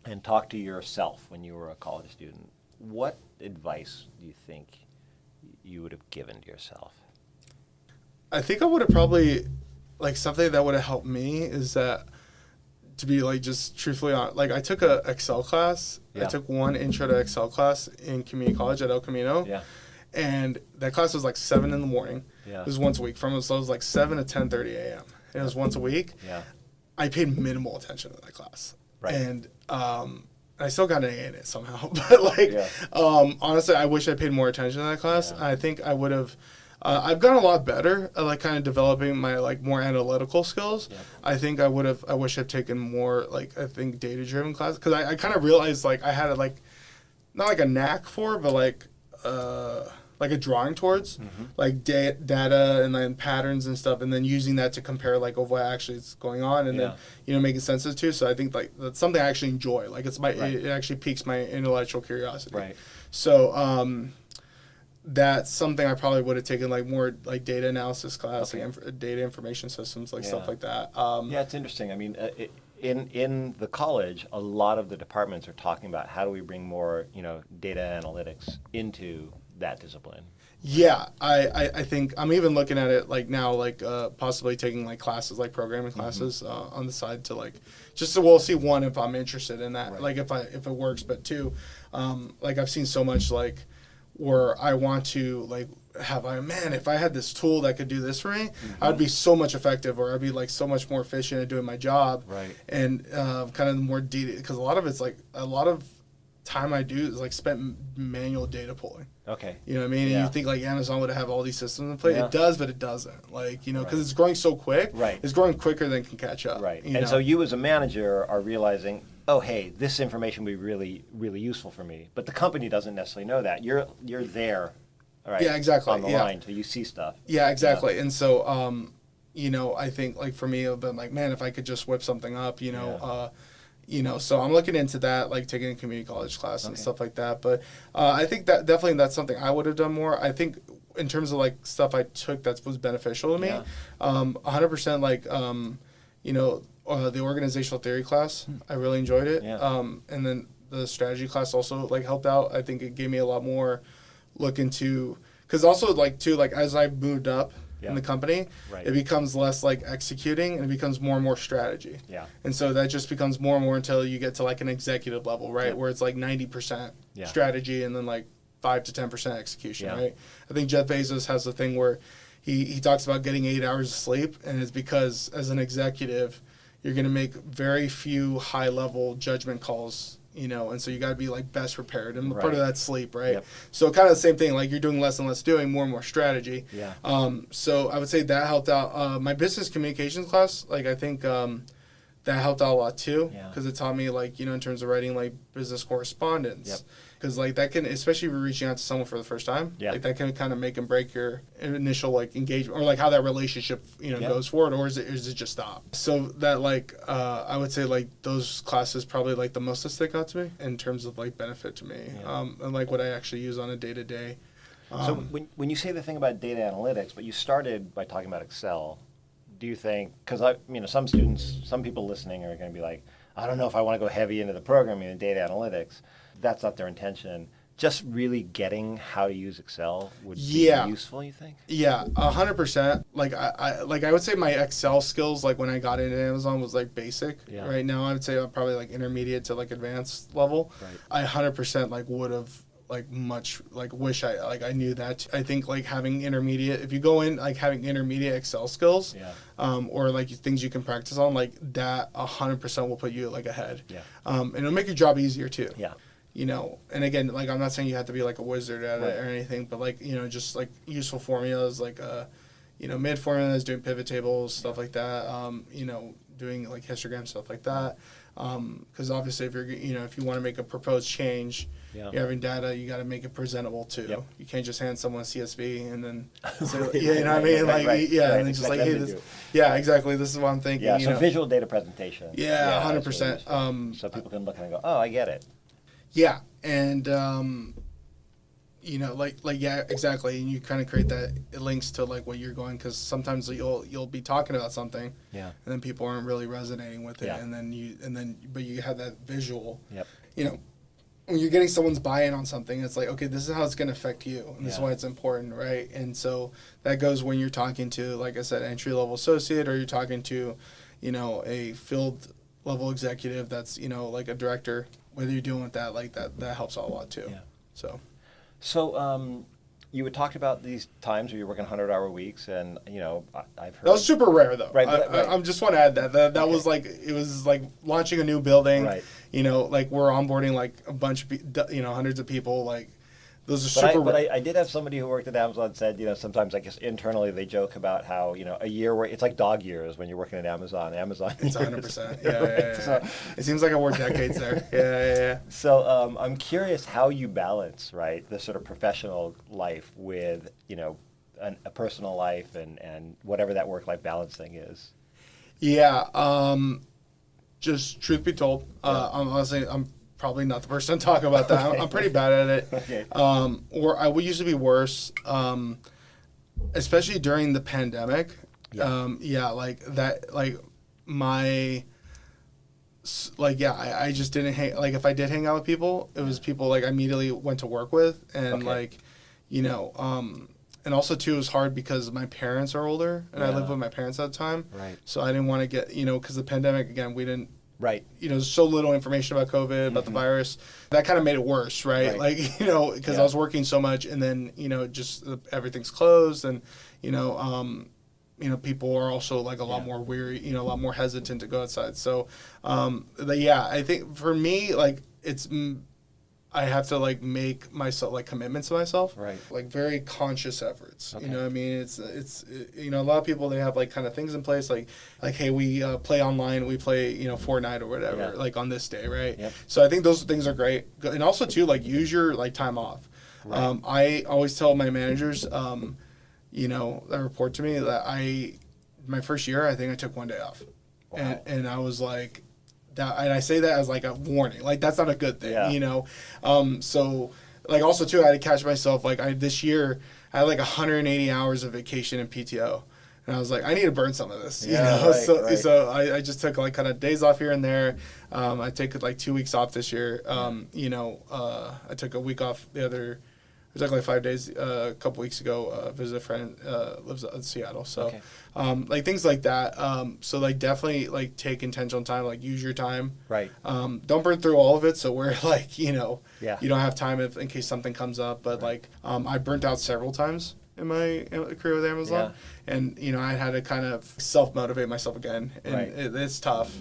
S1: and talk to yourself when you were a college student. What advice do you think you would have given to yourself?
S2: I think I would have probably, something that would have helped me is that, to be just truthfully honest, I took a Excel class.
S1: Yeah.
S2: I took one intro to Excel class in community college at El Camino.
S1: Yeah.
S2: And that class was 7 in the morning.
S1: Yeah.
S2: It was once a week. So it was 7 to 10:30 a.m. And it was once a week.
S1: Yeah.
S2: I paid minimal attention to that class.
S1: Right.
S2: And I still got an A in it somehow. But honestly, I wish I paid more attention to that class.
S1: Yeah.
S2: I think I would have. I've gotten a lot better at kind of developing my more analytical skills.
S1: Yeah.
S2: I think I would have. I wish I'd taken more data driven classes, because I kind of realized I had not a knack for, but like a drawing towards, like data and then patterns and stuff, and then using that to compare like of what actually is going on, and then making sense of it too. So I think like that's something I actually enjoy. Like it actually piques my intellectual curiosity.
S1: Right.
S2: So that's something I probably would have taken like more like data analysis class, like data information systems, like stuff like that.
S1: Yeah, it's interesting. I mean, in the college, a lot of the departments are talking about how do we bring more, data analytics into that discipline.
S2: Yeah, I think I'm even looking at it like now, like possibly taking like classes, like programming classes on the side to like just so we'll see one if I'm interested in that, like if it works, but two, like I've seen so much like where I want to like if I had this tool that could do this for me, I'd be so much effective, or I'd be like so much more efficient at doing my job, and kind of more data, because a lot of it's like a lot of time I do is like spent manual data pulling.
S1: Okay.
S2: You know what I mean? And you think like Amazon would have all these systems in place. It does, but it doesn't. Like, because it's growing so quick.
S1: Right.
S2: It's growing quicker than it can catch up.
S1: Right. And so you as a manager are realizing, oh, hey, this information would be really, really useful for me. But the company doesn't necessarily know that. You're there, right?
S2: Yeah, exactly.
S1: On the line, so you see stuff.
S2: Yeah, exactly. And so, I think like for me, it would have been like, man, if I could just whip something up, so I'm looking into that, like taking a community college class and stuff like that. But I think that definitely that's something I would have done more. I think in terms of like stuff I took that was beneficial to me, 100% like, the organizational theory class, I really enjoyed it. And then the strategy class also like helped out. I think it gave me a lot more look into, because also like too, like as I moved up in the company, it becomes less like executing and it becomes more and more strategy. And so that just becomes more and more until you get to like an executive level, right? Where it's like 90% strategy and then like 5 to 10% execution, right? I think Jeff Bezos has a thing where he talks about getting 8 hours of sleep, and it's because as an executive, you're going to make very few high level judgment calls, and so you got to be like best prepared, and part of that's sleep, right? So kind of the same thing, like you're doing less and less doing, more and more strategy. So I would say that helped out. My business communications class, like I think that helped out a lot too, because it taught me like, in terms of writing like business correspondence. Because like that can, especially if you're reaching out to someone for the first time, like that can kind of make and break your initial like engagement, or like how that relationship goes forward, or is it just stop? So that like I would say like those classes probably like the most that stick out to me in terms of like benefit to me, and like what I actually use on a day to day.
S1: So when you say the thing about data analytics, but you started by talking about Excel, do you think, because some people listening are going to be like, I don't know if I want to go heavy into the programming and data analytics. That's not their intention. Just really getting how to use Excel would be useful, you think?
S2: Yeah, 100%. Like I would say my Excel skills, like when I got into Amazon, was like basic. Right now, I would say I'm probably like intermediate to like advanced level. I 100% like would have like much like wish I knew that. I think like having intermediate, if you go in like having intermediate Excel skills, or like things you can practice on, like that 100% will put you like ahead. And it'll make your job easier too. And again, like I'm not saying you have to be like a wizard at it or anything, but like, just like useful formulas, like, mid formulas, doing pivot tables, stuff like that, doing like histogram, stuff like that. Because obviously if if you want to make a proposed change, you're having data, you got to make it presentable too. You can't just hand someone a CSV and then say, you know what I mean? Like, and then just like, hey, this, exactly. This is what I'm thinking.
S1: So visual data presentation.
S2: 100%.
S1: So people can look and go, oh, I get it.
S2: Yeah, and exactly, and you kind of create that, it links to like what you're going, because sometimes you'll be talking about something, and then people aren't really resonating with it, but you have that visual, when you're getting someone's buy-in on something, it's like, okay, this is how it's going to affect you, and this is why it's important, right? And so that goes when you're talking to, like I said, entry-level associate, or you're talking to, a field level executive that's, like a director. Whether you're doing with that, like that helps out a lot too.
S1: So you had talked about these times where you're working 100-hour weeks, and I've heard
S2: that was super rare though.
S1: Right.
S2: I just want to add that was like, it was like launching a new building. Like we're onboarding like a bunch of hundreds of people. Like Those are super.
S1: But I did have somebody who worked at Amazon said, sometimes I guess internally they joke about how, a year where it's like dog years when you're working at Amazon.
S2: It's 100%. Yeah. So, it seems like I worked decades there. Yeah.
S1: So I'm curious how you balance, right, the sort of professional life with, a personal life and whatever that work-life balance thing is.
S2: Yeah. Just truth be told, I'm probably not the person to talk about that. I'm pretty bad at it.
S1: Okay.
S2: Or I would used to be worse, especially during the pandemic.
S1: Yeah.
S2: Like that, I just didn't hang, like if I did hang out with people, it was people like I immediately went to work with and and also too it was hard because my parents are older and I lived with my parents at the time.
S1: Right.
S2: So I didn't want to get, because the pandemic, again, we didn't,
S1: right.
S2: So little information about COVID, about the virus. That kind of made it worse, right? Like, because I was working so much and then, just everything's closed and, people are also like a lot more weary, a lot more hesitant to go outside. So, I think for me, like I have to like make myself like commitments to myself,
S1: right?
S2: Like very conscious efforts.
S1: Okay.
S2: You know what I mean? It's a lot of people, they have like kind of things in place like hey, we play online, we play Fortnite or whatever like on this day, right?
S1: Yep.
S2: So I think those things are great, and also too like use your like time off. Right. I always tell my managers, that report to me that my first year I think I took one day off, and I was like. And I say that as like a warning, like that's not a good thing, So like also too, I had to catch myself like this year I had like 180 hours of vacation and PTO, and I was like I need to burn some of this, So I just took like kind of days off here and there. I took like 2 weeks off this year. I took a week off the other. It was like 5 days a couple weeks ago. Visit a friend lives in Seattle, so like things like that. So like definitely like take intentional time, like use your time. Right. Don't burn through all of it. So we're like you don't have time in case something comes up. But like I burnt out several times in my career with Amazon, and I had to kind of self motivate myself again, and it's tough.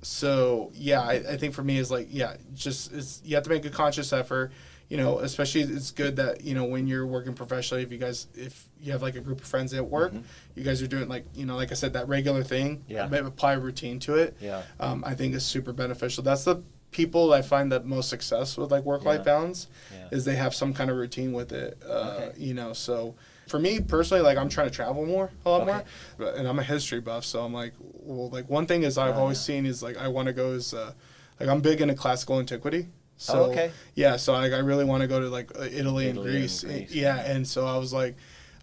S2: So I think for me is like you have to make a conscious effort. Especially it's good that, when you're working professionally, if you have like a group of friends at work, you guys are doing like, like I said, that regular thing, apply a routine to it. I think is super beneficial. That's the people I find that most success with like work-life balance is they have some kind of routine with it. So for me personally, like I'm trying to travel a lot more, and I'm a history buff. So I'm like, well, like one thing is I've always seen is like, I want to go is like I'm big into classical antiquity. So, so I really want to go to like Italy and Greece. And so I was like,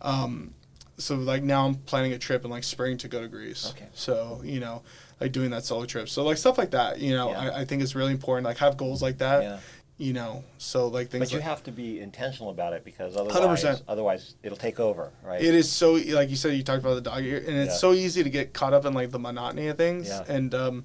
S2: so like now I'm planning a trip in like spring to go to Greece. So, like doing that solo trip. So like stuff like that, I think it's really important. Like have goals like that, so like things.
S1: But you have to be intentional about it because otherwise it'll take over, right?
S2: It is so, like you said, you talked about the dog ear, and it's so easy to get caught up in like the monotony of things. And,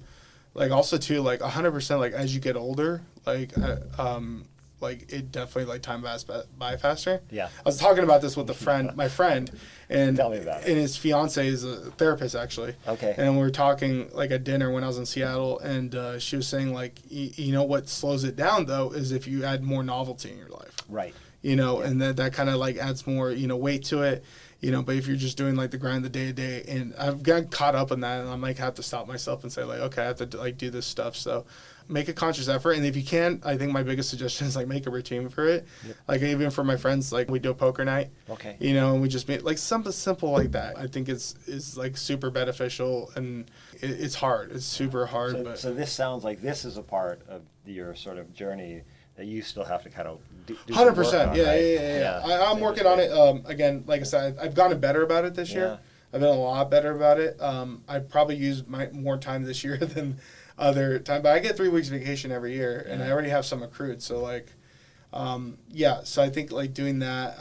S2: like also too, like 100%, like as you get older, like it definitely like time passes by faster. I was talking about this with my friend, and
S1: tell me about it.
S2: And his fiance is a therapist actually. And we were talking like at dinner when I was in Seattle, and she was saying like, what slows it down though is if you add more novelty in your life. Right. And that kind of like adds more, weight to it. But if you're just doing like the grind the day to day, and I've gotten caught up in that, and I'm like have to stop myself and say like, okay, I have to like do this stuff. So make a conscious effort, and if you can, I think my biggest suggestion is like make a routine for it. Like even for my friends, like we do a poker night. And we just make like something simple like that. I think is like super beneficial, and it's hard. It's super hard.
S1: So this sounds like this is a part of your sort of journey that you still have to kind of do
S2: 100%. Yeah. I'm working on it. Again, like I said, I've gotten better about it this year. I've been a lot better about it. I probably used more time this year than other time, but I get 3 weeks vacation every year, and I already have some accrued. So like, so I think like doing that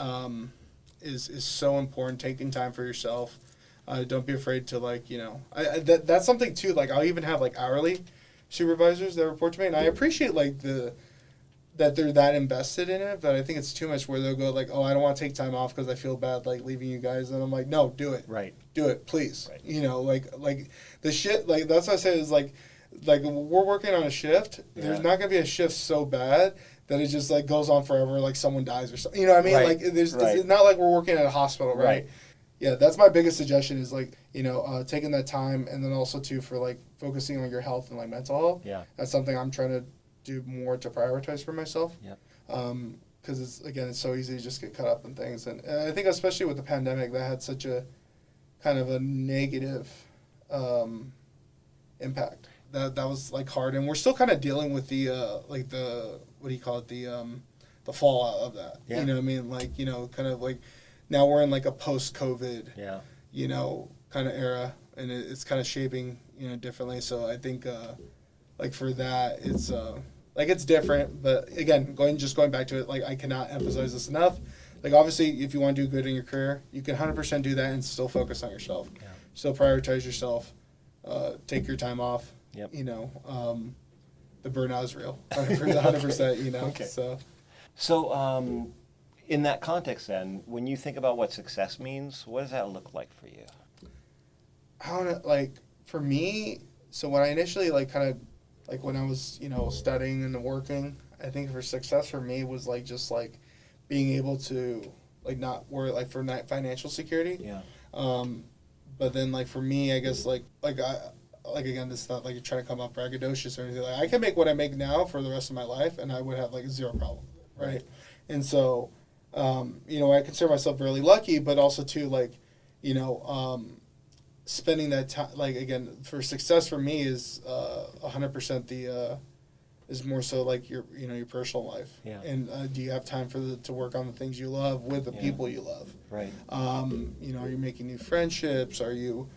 S2: is so important. Taking time for yourself. Don't be afraid to like, that's something too. Like I'll even have like hourly supervisors that report to me, and I appreciate like that they're that invested in it, but I think it's too much where they'll go like, oh, I don't want to take time off because I feel bad like leaving you guys, and I'm like, no, do it. Right. Do it, please. Right. Like the shit, like that's what I said is like we're working on a shift. There's not going to be a shift so bad that it just like goes on forever, like someone dies or something. You know what I mean?
S1: Right.
S2: Like
S1: Right.
S2: it's not like we're working at a hospital, right?
S1: Right.
S2: Yeah, that's my biggest suggestion is like, taking that time, and then also too for like focusing on your health and like mental health.
S1: Yeah.
S2: That's something I'm trying to do more to prioritize for myself.
S1: Yep.
S2: Because it's so easy to just get caught up in things, and I think especially with the pandemic that had such a kind of a negative impact. That was like hard, and we're still kind of dealing with the like the what do you call it, the fallout of that.
S1: Yeah.
S2: You know what I mean? Like, kind of like now we're in like a post-COVID,
S1: Yeah.
S2: kind of era, and it's kind of shaping, differently. So I think like for that, it's like it's different, but again, going back to it, like I cannot emphasize this enough. Like obviously, if you want to do good in your career, you can 100% do that and still focus on yourself.
S1: Yeah.
S2: Still prioritize yourself. Take your time off.
S1: Yep.
S2: The burnout is real. 100%.
S1: Okay.
S2: So
S1: in that context, then, when you think about what success means, what does that look like for you?
S2: I don't know, like for me. So when I initially like kind of like when I was studying and working, I think for success for me was like just like being able to like not worry like for financial security.
S1: Yeah.
S2: But then like for me, I guess like I like again, this is not like you're trying to come up braggadocious or anything. Like I can make what I make now for the rest of my life, and I would have like zero problem, right? And so, I consider myself really lucky, but also too like, spending that time. Like again, for success for me is 100% the is more so like your personal life.
S1: Yeah.
S2: And do you have time to work on the things you love with the people you love?
S1: Right.
S2: Are you making new friendships? Are you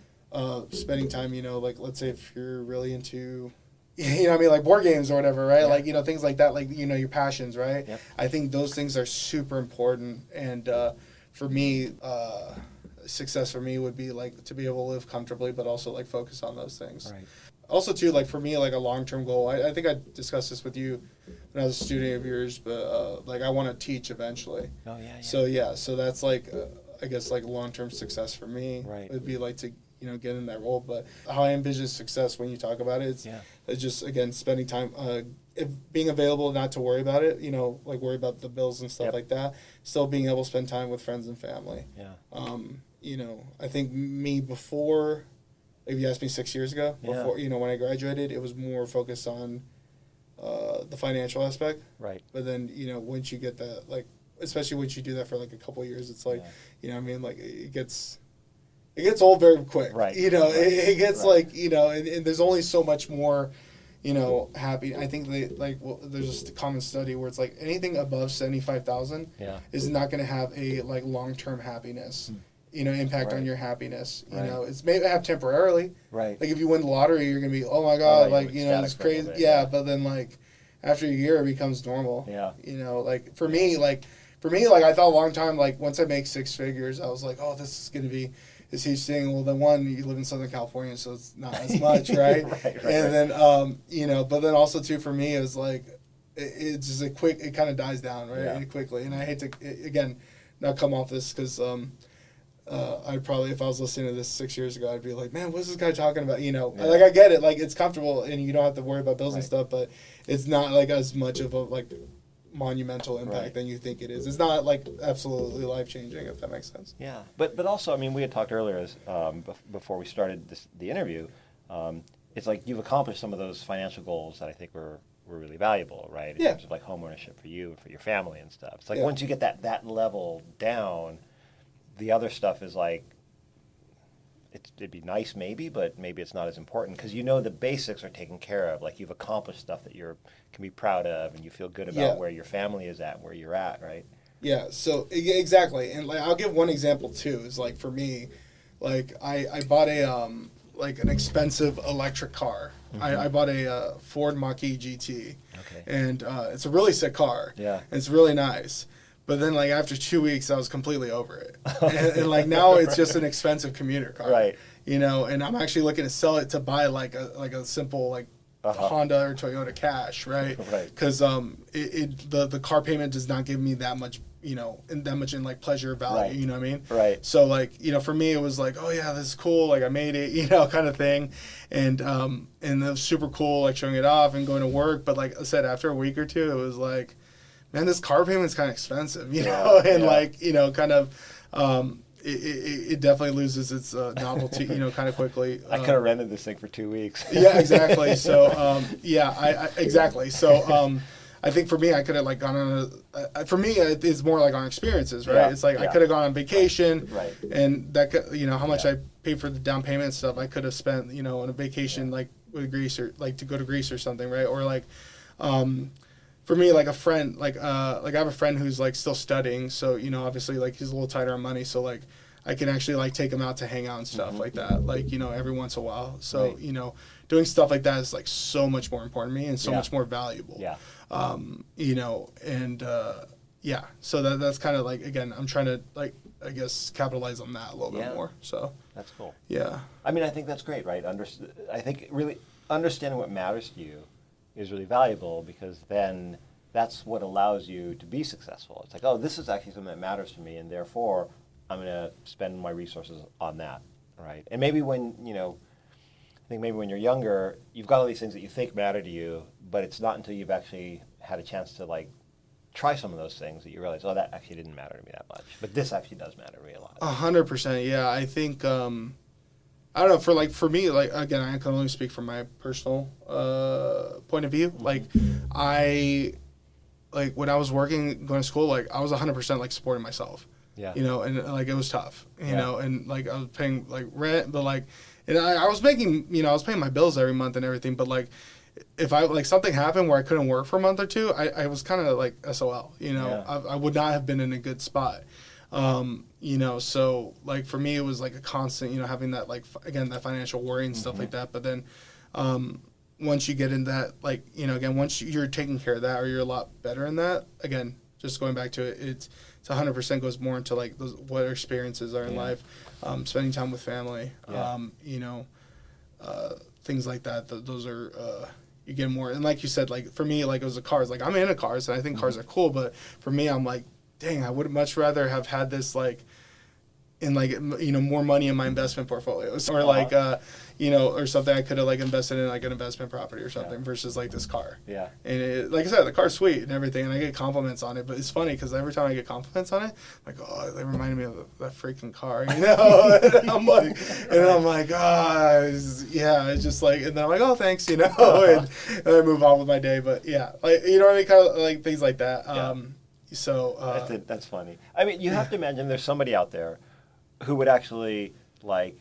S2: spending time, like let's say if you're really into, like board games or whatever, right?
S1: Yeah.
S2: Like, things like that, like, your passions, right?
S1: Yep.
S2: I think those things are super important. And for me, success for me would be like to be able to live comfortably, but also like focus on those things.
S1: Right.
S2: Also, too, like for me, like a long-term goal, I think I discussed this with you when I was a student of yours, but like I want to teach eventually.
S1: Oh, yeah.
S2: So that's like, I guess like long-term success for me would be like to, get in that role. But how I envision success when you talk about it, it's just, again, spending time, being available not to worry about it, like worry about the bills and stuff like that. Still being able to spend time with friends and family.
S1: Yeah.
S2: I think me before, if you asked me 6 years ago, before, when I graduated, it was more focused on the financial aspect.
S1: Right.
S2: But then, once you get that, like, especially once you do that for like a couple of years, it's like, like it gets old very quick.
S1: Right.
S2: It gets like, and there's only so much more, happy. I think there's a common study where it's like anything above 75,000 is not going to have a like long-term happiness. Impact on your happiness. It's maybe have temporarily. Right. Like if you win the lottery, you're gonna be, oh my god, it's crazy. But then like after a year, it becomes normal. Yeah. Like for me, I thought a long time, like once I make six figures, I was like, oh, this is gonna be this huge thing. Well, then you live in Southern California, so it's not as much, right? Then but then also too for me, it was like it's just it kind of dies down, right, quickly. And I hate to again not come off this because. I'd probably, if I was listening to this 6 years ago, I'd be like, man, what's this guy talking about? Like I get it, like it's comfortable and you don't have to worry about bills and stuff, but it's not like as much of a like monumental impact than you think it is. It's not like absolutely life changing, if that makes sense.
S1: Yeah, but also, I mean, we had talked earlier as before we started the interview. It's like you've accomplished some of those financial goals that I think were really valuable, right? In terms of like home ownership for you and for your family and stuff. It's like once you get that level down. The other stuff is like, it'd be nice maybe, but maybe it's not as important because the basics are taken care of. Like you've accomplished stuff that can be proud of, and you feel good about where your family is at, where you're at, right? Yeah. So exactly, and like I'll give one example too. Is like for me, like I bought an expensive electric car. Mm-hmm. I bought a Ford Mach-E GT. Okay. And it's a really sick car. Yeah. And it's really nice. But then, like, after 2 weeks, I was completely over it. And like, now it's just an expensive commuter car. Right. And I'm actually looking to sell it to buy, like, a simple, like, Honda or Toyota Cash, right? Right. Because the car payment does not give me that much, in, like, pleasure value, right. You know what I mean? Right. So, like, for me, it was like, oh, yeah, this is cool. Like, I made it, kind of thing. And it was super cool, like, showing it off and going to work. But, like I said, after a week or two, it was like,
S2: man, this car payment's kind of expensive, you know, and like, you know, kind of, it definitely loses its novelty, you know, kind of quickly.
S1: I could have rented this thing for 2 weeks.
S2: Yeah, exactly. So, exactly. So, I think for me, I could have like gone on for me, it's more like on experiences, right? It's like I could have gone on vacation, and that could, you know, how much I paid for the down payment and stuff, I could have spent, you know, on a vacation like with Greece or like to go to Greece or something, right? Or like, for me, like a friend, like I have a friend who's like still studying, so you know, obviously like he's a little tighter on money, so like I can actually like take him out to hang out and stuff like that, like, you know, every once in a while. So you know, doing stuff like that is like so much more important to me and so much more valuable. You know, and so that's kind of like, again, I'm trying to like, I guess, capitalize on that a little bit more. So
S1: that's cool.
S2: Yeah.
S1: I mean, I think that's great, right? I think really understanding what matters to you is really valuable, because then that's what allows you to be successful. It's like, oh, this is actually something that matters to me, and therefore I'm going to spend my resources on that, right? And maybe when, you know, I think maybe when you're younger, you've got all these things that you think matter to you, but it's not until you've actually had a chance to like try some of those things that you realize, oh, that actually didn't matter to me that much. But this actually does matter to me a lot.
S2: 100%, yeah. I think, I don't know, for me, like, again, I can only speak from my personal point of view. Like, when I was working, going to school, like, I was 100% like supporting myself. Yeah. You know, and like, it was tough, you know, and like, I was paying like rent, but like, and I was making, you know, I was paying my bills every month and everything, but like, if I, like, something happened where I couldn't work for a month or two, I was kind of like SOL, you know, I would not have been in a good spot. You know, so like for me, it was like a constant, you know, having that, like, again, that financial worry and stuff like that. But then, once you get in that, like, you know, again, once you're taking care of that, or you're a lot better in that, again, just going back to it, it's 100% goes more into like what our experiences are in life, spending time with family, you know, things like that. Those are, you get more. And like you said, like for me, like it was the cars, like I'm into cars and I think cars are cool, but for me, I'm like, dang, I would much rather have had this, like, in, like, you know, more money in my investment portfolios, or like, you know, or something I could have like invested in, like an investment property or something, versus like this car. Yeah. And it, like I said, the car's sweet and everything, and I get compliments on it, but it's funny because every time I get compliments on it, I'm like, oh, they reminded me of that freaking car, you know? And I'm like, oh, it's just like, and then I'm like, oh, thanks, you know, and I move on with my day. But yeah, like, you know what I mean? Kind of like things like that. So
S1: that's funny. I mean, you have to imagine there's somebody out there who would actually, like,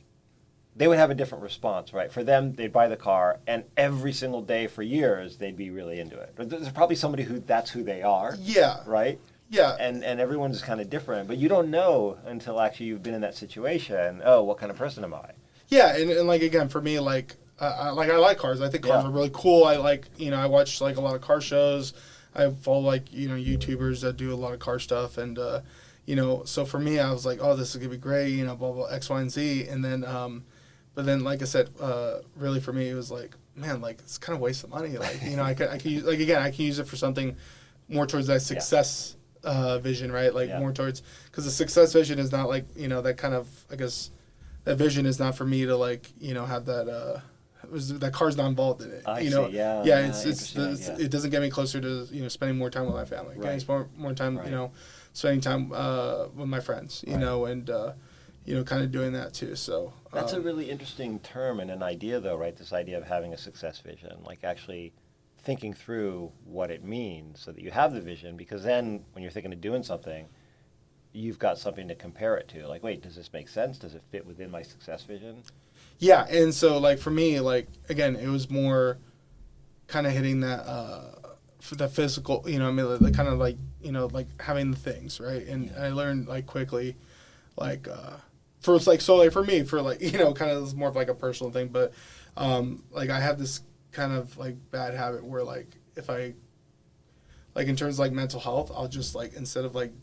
S1: they would have a different response, right? For them, they'd buy the car, and every single day for years, they'd be really into it. But there's probably somebody who that's who they are. Yeah. Right? Yeah. And everyone's kind of different. But you don't know until actually you've been in that situation, oh, what kind of person am I?
S2: Yeah, and like, again, for me, like, I like cars. I think cars are really cool. I like, you know, I watch, like, a lot of car shows. I follow, like, you know, YouTubers that do a lot of car stuff, and, you know, so for me, I was like, oh, this is going to be great, you know, blah, blah, X, Y, and Z, and then, but then, like I said, really for me, it was like, man, like, it's kind of a waste of money, like, you know, I could use, like, again, I can use it for something more towards that success vision, right, like, more towards, because the success vision is not, like, you know, that kind of, I guess, that vision is not for me to, like, you know, have that, that car's not involved in it. You know, it doesn't get me closer to, you know, spending more time with my family, getting more time, you know, spending time with my friends, you know, and you know, kind of doing that too. So
S1: that's a really interesting term and an idea, though, right? This idea of having a success vision, like actually thinking through what it means, so that you have the vision, because then when you're thinking of doing something, you've got something to compare it to. Like, wait, does this make sense? Does it fit within my success vision?
S2: Yeah, and so, like, for me, like, again, it was more kind of hitting that the physical, you know, I mean, like, kind of like, you know, like having the things, right? And I learned, like, quickly, like, first, like, so, like, for me, for, like, you know, kind of more of, like, a personal thing, but, like, I have this kind of, like, bad habit where, like, if I, like, in terms of, like, mental health, I'll just, like, instead of, like,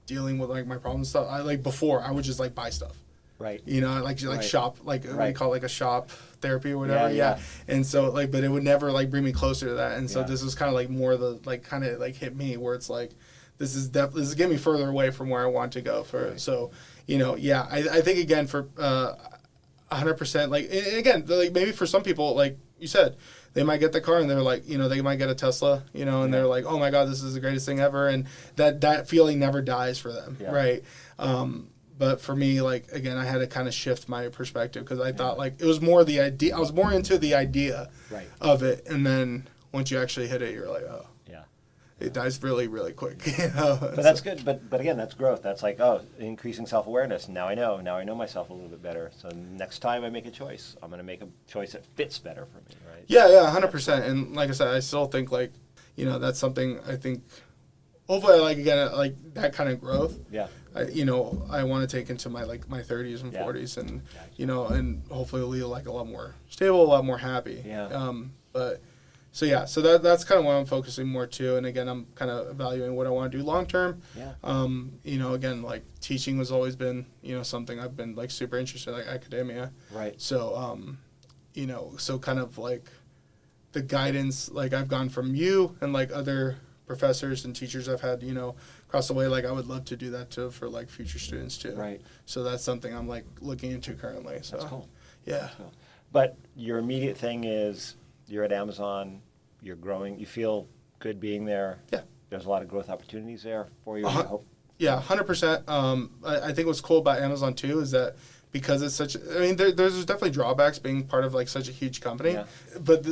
S2: dealing with, like, my problems and stuff, I, like, before, I would just, like, buy stuff. Right. You know, like shop, like what you call it, like a shop therapy or whatever. Yeah. And so, like, but it would never, like, bring me closer to that. And so this was kind of like more the, like, kind of like hit me where it's like, this is getting me further away from where I want to go for. So, you know, I think again for 100%, like, and again, like, maybe for some people, like you said, they might get the car and they're like, they might get a Tesla, and they're like, oh my God, this is the greatest thing ever. And that feeling never dies for them.
S1: Yeah.
S2: Right. But for me, like, again, I had to kind of shift my perspective because I thought like it was more the idea. I was more into the idea of it. And then once you actually hit it, you're like, oh. It dies really, really quick.
S1: But that's good. But again, that's growth. That's like, increasing self-awareness. Now I know myself a little bit better. So next time I make a choice, I'm going to make a choice that fits better for me, right?
S2: Yeah, 100%. And like I said, I still think like, that's something I think, hopefully, like that kind of growth. Yeah. I want to take into my 30s and 40s, and and hopefully lead like a lot more stable, a lot more happy. Yeah. So that's kind of what I'm focusing more to, and again, I'm kind of evaluating what I want to do long term. Yeah. Again, like teaching has always been, something I've been like super interested in, like academia. Right. So, so kind of like the guidance, like I've gone from you and like other professors and teachers I've had, across the way, like I would love to do that too for like future students too. Right. So that's something I'm like looking into currently. So that's cool. Yeah. That's cool.
S1: But your immediate thing is, you're at Amazon, you're growing, you feel good being there. Yeah. There's a lot of growth opportunities there for you, I hope.
S2: Yeah, 100%. I think what's cool about Amazon too is that because it's such, there's definitely drawbacks being part of like such a huge company, but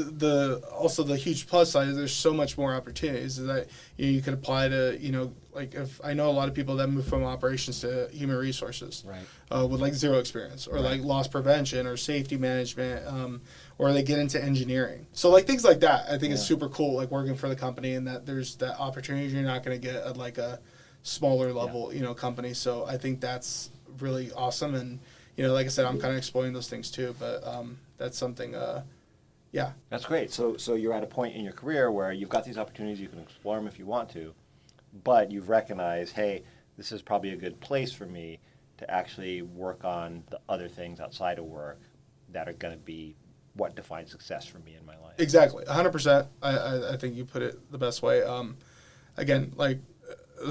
S2: also the huge plus side is there's so much more opportunities that you could apply to, like if I know a lot of people that move from operations to human resources, right, with like zero experience or like loss prevention or safety management, or they get into engineering. So like things like that, I think is super cool, like working for the company, and that there's that opportunity you're not going to get at like a smaller level, company. So I think that's really awesome. And, like I said, I'm kind of exploring those things too, but that's something, yeah.
S1: That's great. So you're at a point in your career where you've got these opportunities, you can explore them if you want to, but you've recognized, hey, this is probably a good place for me to actually work on the other things outside of work that are going to be what defines success for me in my life.
S2: Exactly. 100%. I think you put it the best way. Again, like,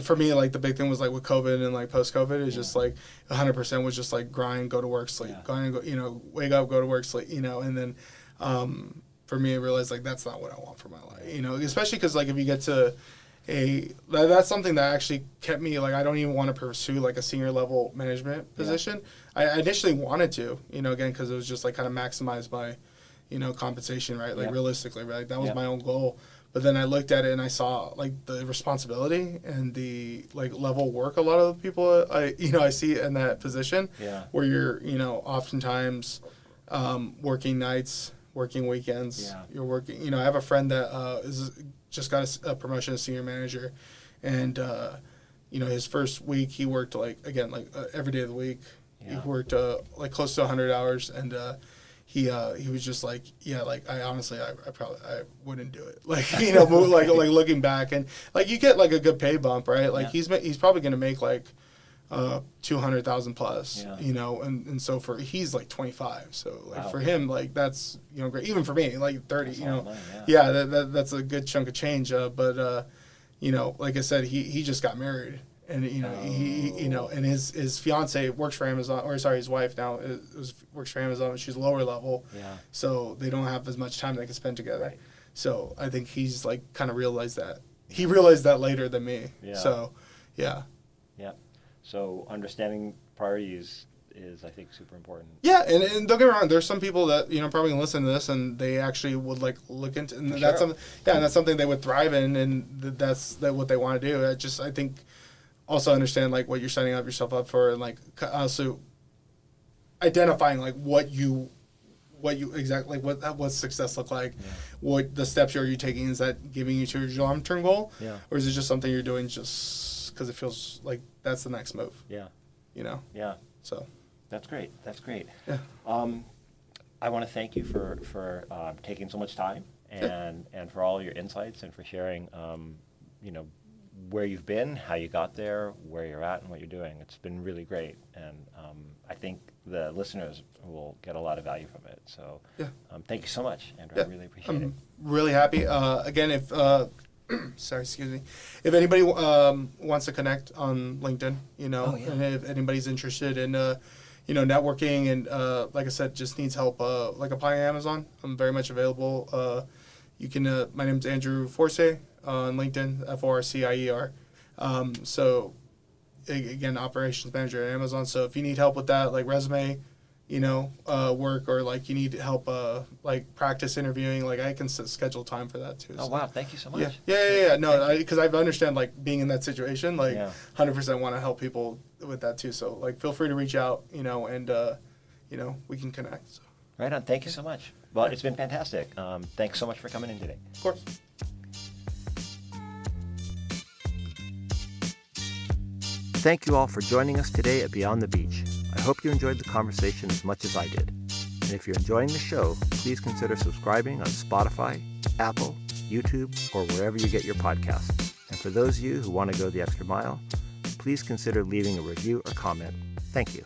S2: for me, like the big thing was like with COVID and like post-COVID is just like 100% was just like grind, go to work, sleep, grind, go, wake up, go to work, sleep, and then for me, I realized like that's not what I want for my life, especially because like if you get to that's something that actually kept me like I don't even want to pursue like a senior level management position. I initially wanted to, again, because it was just like kind of maximize my, compensation, right? Like realistically, right? That was my own goal. But then I looked at it and I saw like the responsibility and the like level of work a lot of the people I see in that position where you're, oftentimes working nights, working weekends, you're working, I have a friend that just got a promotion as senior manager, and his first week he worked like again like every day of the week. He worked like close to 100 hours, and he was just like, like I honestly I wouldn't do it, like like looking back, and like you get like a good pay bump, right? Like he's probably gonna make like 200,000 plus, and so he's like 25, so like for him like that's great, even for me like 30, that's a good chunk of change, but like I said, he just got married. And and his fiance works for Amazon, or sorry, his wife now works for Amazon. She's lower level, so they don't have as much time they can spend together. Right. So I think he's like kind of realized that. He realized that later than me. Yeah. So, yeah.
S1: So understanding priorities is I think super important.
S2: Yeah, and don't get me wrong. There's some people that probably can listen to this and they actually would like look into, and that's something. Yeah, and that's something they would thrive in, and that's what they want to do. I think. Also understand like what you're setting up yourself up for, and like also identifying like what you exactly what success look like, what the steps are you taking, is that giving you to your long-term goal, or is it just something you're doing just because it feels like that's the next move? So
S1: that's great. Yeah. I want to thank you for taking so much time and for all your insights and for sharing where you've been, how you got there, where you're at, and what you're doing. It's been really great, and I think the listeners will get a lot of value from it. So thank you so much, Andrew. I really appreciate it.
S2: Really happy. Again, if sorry, excuse me. If anybody wants to connect on LinkedIn, and if anybody's interested in networking and like I said, just needs help like applying Amazon, I'm very much available. You can my name's Andrew Forcier on LinkedIn, Forcier. So again, operations manager at Amazon. So if you need help with that, like resume, work, or like you need help like practice interviewing, like I can schedule time for that too.
S1: Oh,
S2: so.
S1: wow. Thank you so much.
S2: Yeah. No, because I understand like being in that situation, like
S1: Yeah.
S2: 100% want to help people with that too. So like feel free to reach out, and we can connect. So.
S1: Right on. Thank you so much. Well, it's been fantastic. Thanks so much for coming in today.
S2: Of course.
S1: Thank you all for joining us today at Beyond the Beach. I hope you enjoyed the conversation as much as I did. And if you're enjoying the show, please consider subscribing on Spotify, Apple, YouTube, or wherever you get your podcasts. And for those of you who want to go the extra mile, please consider leaving a review or comment. Thank you.